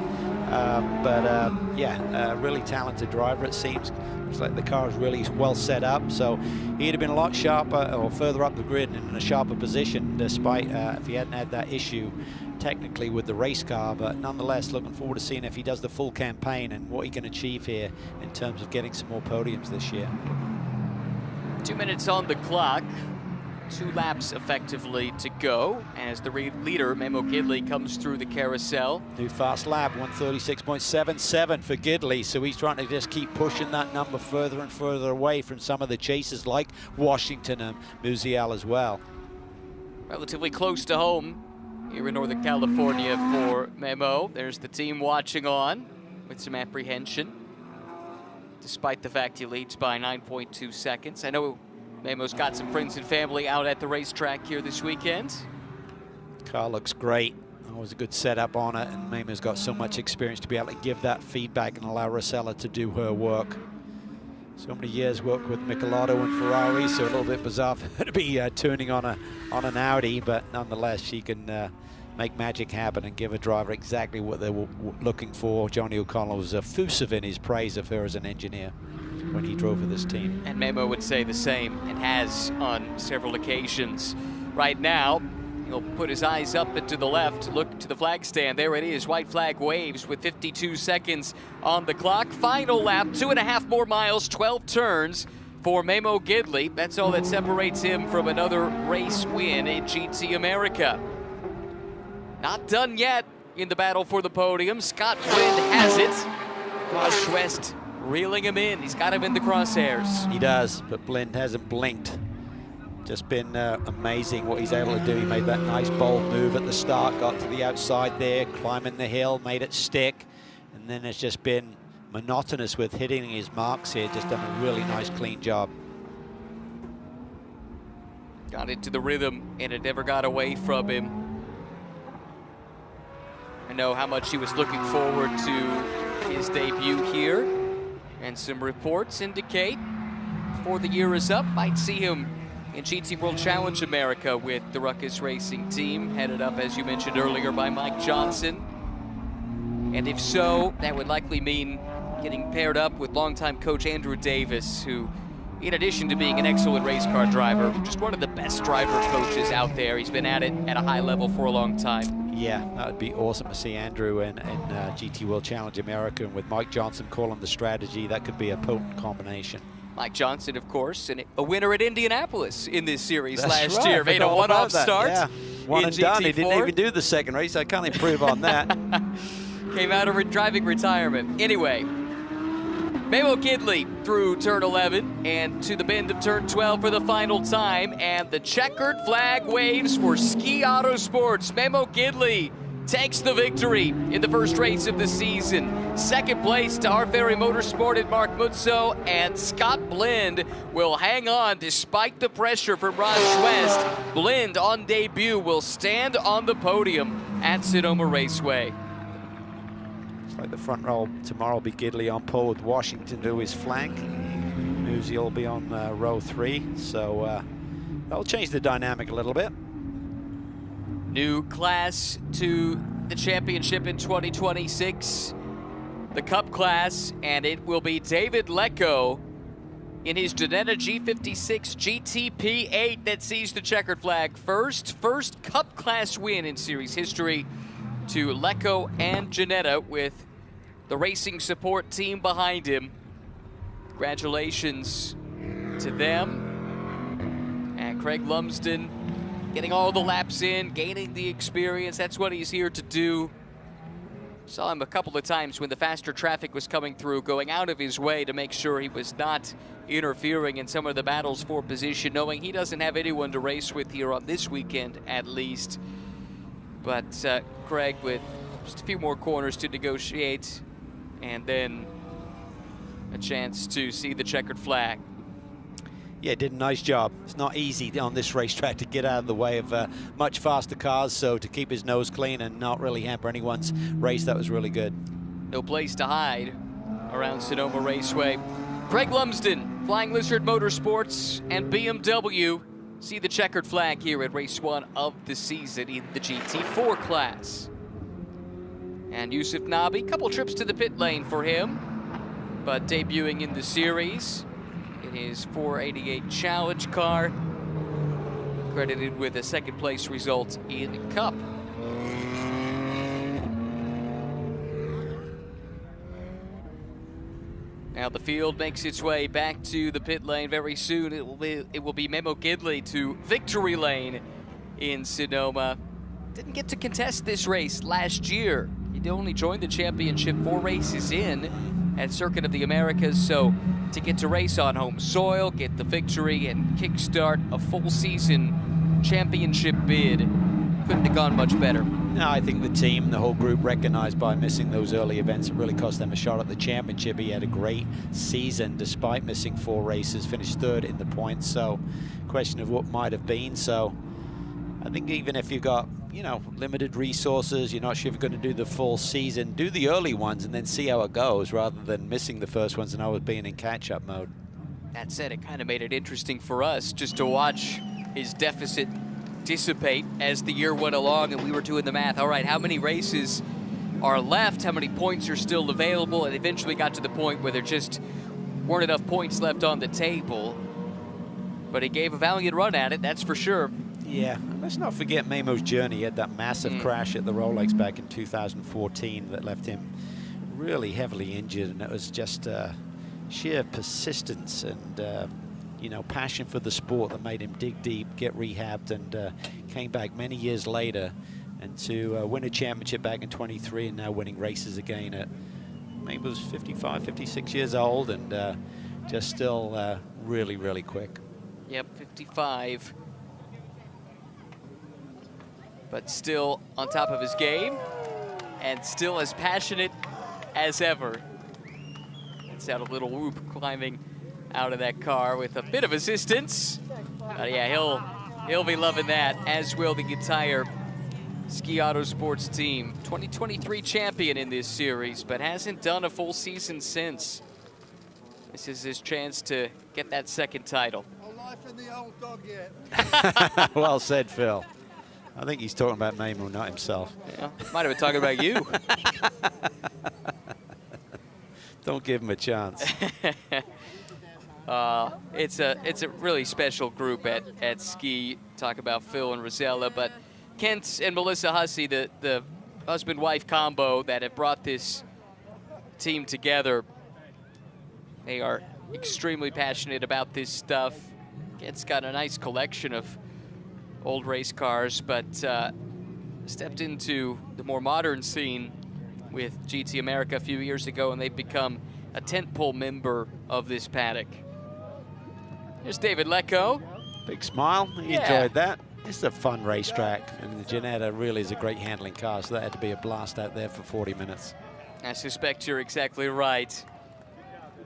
[SPEAKER 2] Yeah, really talented driver, it seems. Looks like the car is really well set up, so he'd have been a lot sharper or further up the grid and in a sharper position, despite if he hadn't had that issue technically with the race car. But nonetheless, looking forward to seeing if he does the full campaign and what he can achieve here in terms of getting some more podiums this year.
[SPEAKER 1] 2 minutes on the clock. 2 laps effectively to go as the leader, Memo Gidley, comes through the carousel.
[SPEAKER 2] New fast lap, 136.77 for Gidley, so he's trying to just keep pushing that number further and further away from some of the chasers like Washington and Musial as well.
[SPEAKER 1] Relatively close to home here in Northern California for Memo. There's the team watching on with some apprehension, despite the fact he leads by 9.2 seconds. I know Memo's got some friends and family out at the racetrack here this weekend.
[SPEAKER 2] Car looks great. Always a good setup on it, and Memo's got so much experience to be able to give that feedback and allow Rosella to do her work. So many years worked with Michelotto and Ferrari, so a little bit bizarre for her to be turning on an Audi, but nonetheless she can make magic happen and give a driver exactly what they were looking for. Johnny O'Connell was effusive in his praise of her as an engineer when he drove for this team.
[SPEAKER 1] And Memo would say the same, and has on several occasions. Right now, he'll put his eyes up and to the left, look to the flag stand. There it is, white flag waves with 52 seconds on the clock. Final lap, 2.5 more miles, 12 turns for Memo Gidley. That's all that separates him from another race win in GT America. Not done yet in the battle for the podium. Scott Blind has it. Ross Schwest reeling him in. He's got him in the crosshairs.
[SPEAKER 2] He does, but Blind hasn't blinked. Just been amazing what he's able to do. He made that nice bold move at the start, got to the outside there, climbing the hill, made it stick, and then it's just been monotonous with hitting his marks here. Just done a really nice, clean job.
[SPEAKER 1] Got into the rhythm, and it never got away from him. I know how much he was looking forward to his debut here, and some reports indicate before the year is up, might see him in GT World Challenge America with the Ruckus Racing team, headed up, as you mentioned earlier, by Mike Johnson. And if so, that would likely mean getting paired up with longtime coach Andrew Davis, who, in addition to being an excellent race car driver, just one of the best driver coaches out there. He's been at it at a high level for a long time.
[SPEAKER 2] Yeah, that would be awesome to see Andrew in GT World Challenge America, and with Mike Johnson calling the strategy, that could be a potent combination.
[SPEAKER 1] Mike Johnson, of course, and a winner at Indianapolis in this series
[SPEAKER 2] That's
[SPEAKER 1] last
[SPEAKER 2] right.
[SPEAKER 1] year. Made a one-off start.
[SPEAKER 2] Yeah. One and
[SPEAKER 1] GT4.
[SPEAKER 2] done. He didn't even do the second race. I can't improve on that.
[SPEAKER 1] Came out of driving retirement. Anyway, Memo Gidley through turn 11 and to the bend of turn 12 for the final time, and the checkered flag waves for Ski Auto Sports. Memo Gidley takes the victory in the first race of the season. Second place to SRO Motorsport and Mark Mutzo, and Scott Blind will hang on despite the pressure from Raj West. Blind on debut will stand on the podium at Sonoma Raceway.
[SPEAKER 2] Looks like the front row tomorrow will be Gidley on pole with Washington to his flank. Newsy will be on row 3, so that'll change the dynamic a little bit.
[SPEAKER 1] New class to the championship in 2026, the Cup class, and it will be David Lecco in his Ginetta G56 GTP8 that sees the checkered flag first. First Cup class win in series history to Lecco and Ginetta with the racing support team behind him. Congratulations to them. And Craig Lumsden getting all the laps in, gaining the experience. That's what he's here to do. Saw him a couple of times when the faster traffic was coming through, going out of his way to make sure he was not interfering in some of the battles for position, knowing he doesn't have anyone to race with here on this weekend at least. But Craig with just a few more corners to negotiate, and then a chance to see the checkered flag.
[SPEAKER 2] Yeah, did a nice job. It's not easy on this racetrack to get out of the way of much faster cars, so to keep his nose clean and not really hamper anyone's race, that was really good.
[SPEAKER 1] No place to hide around Sonoma Raceway. Craig Lumsden, Flying Lizard Motorsports and BMW see the checkered flag here at race 1 of the season in the GT4 class. And Yusuf Nabi, couple trips to the pit lane for him, but debuting in the series in his 488 Challenge car, credited with a second place result in Cup. Now the field makes its way back to the pit lane very soon. It will be Memo Gidley to victory lane in Sonoma. Didn't get to contest this race last year. He'd only joined the championship 4 races in at Circuit of the Americas, so to get to race on home soil, get the victory, and kickstart a full season championship bid, couldn't have gone much better.
[SPEAKER 2] No, I think the team, the whole group recognized by missing those early events, it really cost them a shot at the championship. He had a great season despite missing 4 races, finished 3rd in the points, so question of what might have been. So I think even if you got, you know, limited resources, you're not sure if you're going to do the full season, do the early ones and then see how it goes rather than missing the first ones and always being in catch-up mode.
[SPEAKER 1] That said, it kind of made it interesting for us just to watch his deficit dissipate as the year went along, and we were doing the math. All right, how many races are left? How many points are still available? And eventually got to the point where there just weren't enough points left on the table. But he gave a valiant run at it, that's for sure.
[SPEAKER 2] Yeah, and let's not forget Memo's journey. He had that massive crash at the Rolex back in 2014 that left him really heavily injured, and it was just sheer persistence and you know, passion for the sport that made him dig deep, get rehabbed, and came back many years later, and to win a championship back in 23 and now winning races again at maybe was 55, 56 years old, and just still really, really quick.
[SPEAKER 1] Yep, 55. But still on top of his game and still as passionate as ever. Let's have a little whoop climbing out of that car with a bit of assistance. Yeah, he'll be loving that, as will the entire Ski Autosports team. 2023 champion in this series, but hasn't done a full season since. This is his chance to get that second title.
[SPEAKER 5] No life in the old dog yet.
[SPEAKER 2] Well said, Phil. I think he's talking about Memo, not himself.
[SPEAKER 1] Yeah, might have been talking about you.
[SPEAKER 2] Don't give him a chance.
[SPEAKER 1] It's a really special group at Ski. Talk about Phil and Rosella, but Kent and Melissa Hussey, the husband-wife combo that have brought this team together. They are extremely passionate about this stuff. Kent's got a nice collection of old race cars, but stepped into the more modern scene with GT America a few years ago, and they've become a tentpole member of this paddock. Here's David Lecco.
[SPEAKER 2] Big smile. He enjoyed that. This is a fun racetrack, and the Ginetta really is a great handling car, so that had to be a blast out there for 40 minutes.
[SPEAKER 1] I suspect you're exactly right.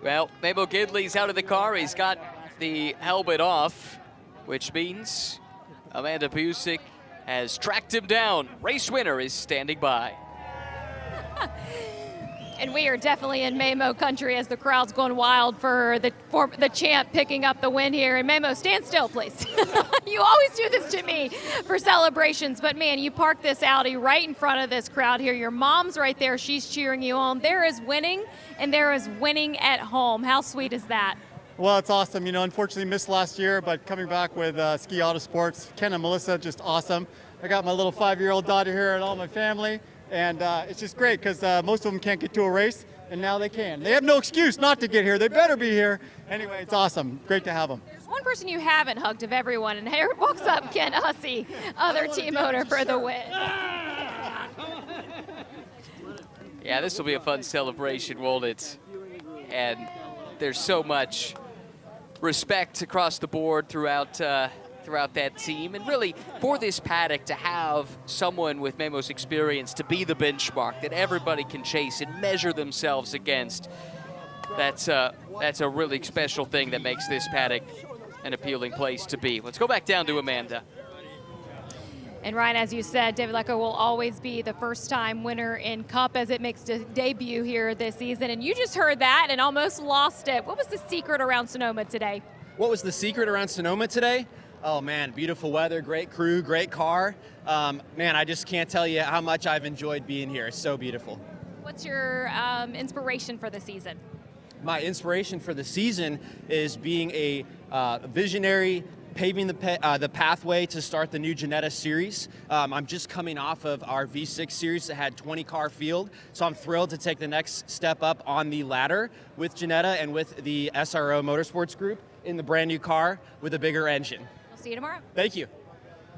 [SPEAKER 1] Well, Memo Gidley's out of the car. He's got the helmet off, which means Amanda Busick has tracked him down. Race winner is standing by.
[SPEAKER 3] And we are definitely in Memo country as the crowd's going wild for the champ picking up the win here. And Memo, stand still, please. You always do this to me for celebrations, but man, you parked this Audi right in front of this crowd here. Your mom's right there. She's cheering you on. There is winning, and there is winning at home. How sweet is that?
[SPEAKER 6] Well, it's awesome. You know, unfortunately missed last year, but coming back with Ski Auto Sports, Ken and Melissa, just awesome. I got my little 5-year-old daughter here and all my family. And it's just great because most of them can't get to a race, and now they can. They have no excuse not to get here. They better be here. Anyway, it's awesome. Great to have them.
[SPEAKER 3] There's one person you haven't hugged of everyone, and here walks up Ken Hussey, other team owner for the win.
[SPEAKER 1] Yeah, this will be a fun celebration, won't it? And there's so much respect across the board throughout that team, and really for this paddock to have someone with Memo's experience to be the benchmark that everybody can chase and measure themselves against. That's a really special thing that makes this paddock an appealing place to be. Let's go back down to Amanda.
[SPEAKER 3] And Ryan, as you said, David Lecco will always be the first-time winner in Cup as it makes a debut here this season. And you just heard that and almost lost it. What was the secret around Sonoma today?
[SPEAKER 7] What was the secret around Sonoma today? Oh man, beautiful weather, great crew, great car. Man, I just can't tell you how much I've enjoyed being here. It's so beautiful.
[SPEAKER 3] What's your inspiration for the season?
[SPEAKER 7] My inspiration for the season is being a visionary, paving the pathway to start the new Ginetta series. I'm just coming off of our V6 series that had 20-car field, so I'm thrilled to take the next step up on the ladder with Ginetta and with the SRO Motorsports Group in the brand new car with a bigger engine.
[SPEAKER 3] We'll see you tomorrow.
[SPEAKER 7] Thank you.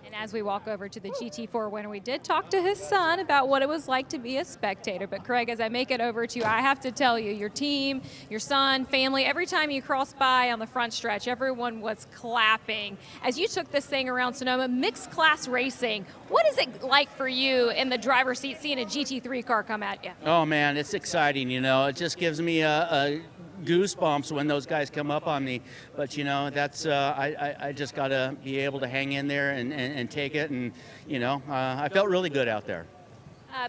[SPEAKER 3] And as we walk over to the GT4 winner, we did talk to his son about what it was like to be a spectator. But Craig, as I make it over to you, I have to tell you, your team, your son, family, every time you cross by on the front stretch, everyone was clapping. As you took this thing around Sonoma, mixed class racing, what is it like for you in the driver's seat seeing a GT3 car come at you?
[SPEAKER 8] Oh man, it's exciting, you know. It just gives me a goosebumps when those guys come up on me, but you know, that's I just got to be able to hang in there and take it, and you know, I felt really good out there.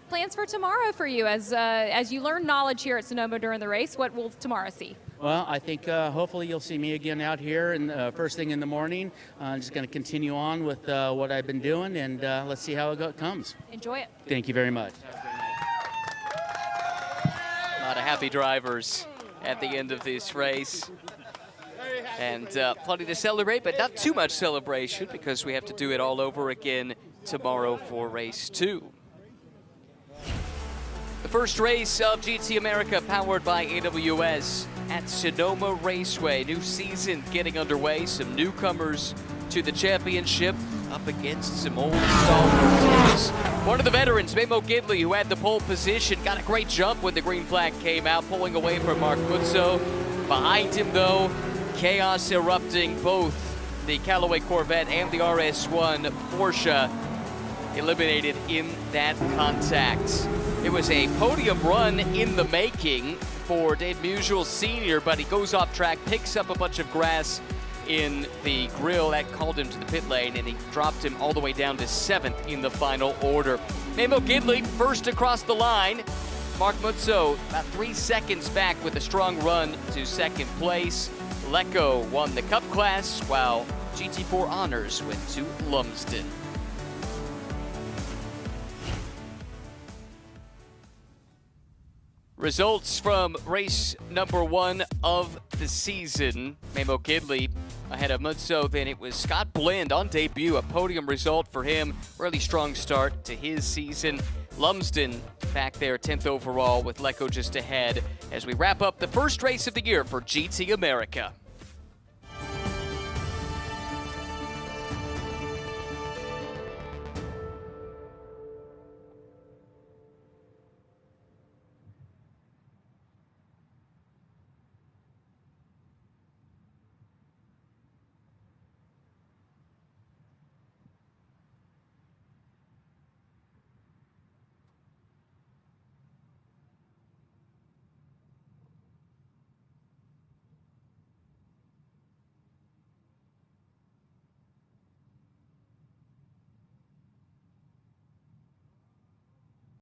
[SPEAKER 3] Plans for tomorrow for you as you learn knowledge here at Sonoma during the race. What will tomorrow see?
[SPEAKER 8] Well, I think hopefully you'll see me again out here and first thing in the morning. I'm just going to continue on with what I've been doing, and let's see how it comes.
[SPEAKER 3] Enjoy it.
[SPEAKER 8] Thank you very much.
[SPEAKER 1] A lot of happy drivers at the end of this race. And plenty to celebrate, but not too much celebration because we have to do it all over again tomorrow for race 2. The first race of GT America powered by AWS at Sonoma Raceway. New season getting underway. Some newcomers to the championship up against some old stalwart teams. One of the veterans, Memo Gidley, who had the pole position, got a great jump when the green flag came out, pulling away from Mark Mutzo. Behind him, though, chaos erupting. Both the Callaway Corvette and the RS1 Porsche eliminated in that contact. It was a podium run in the making for Dave Musial Sr., but he goes off track, picks up a bunch of grass in the grill. That called him to the pit lane, and he dropped him all the way down to 7th in the final order. Memo Gidley first across the line. Mark Mutzo about 3 seconds back with a strong run to 2nd place. Lecco won the Cup class, while GT4 honors went to Lumsden. Results from race number 1 of the season. Memo Gidley ahead of Mutzo. Then it was Scott Blind on debut, a podium result for him. Really strong start to his season. Lumsden back there 10th overall with Lecco just ahead as we wrap up the first race of the year for GT America.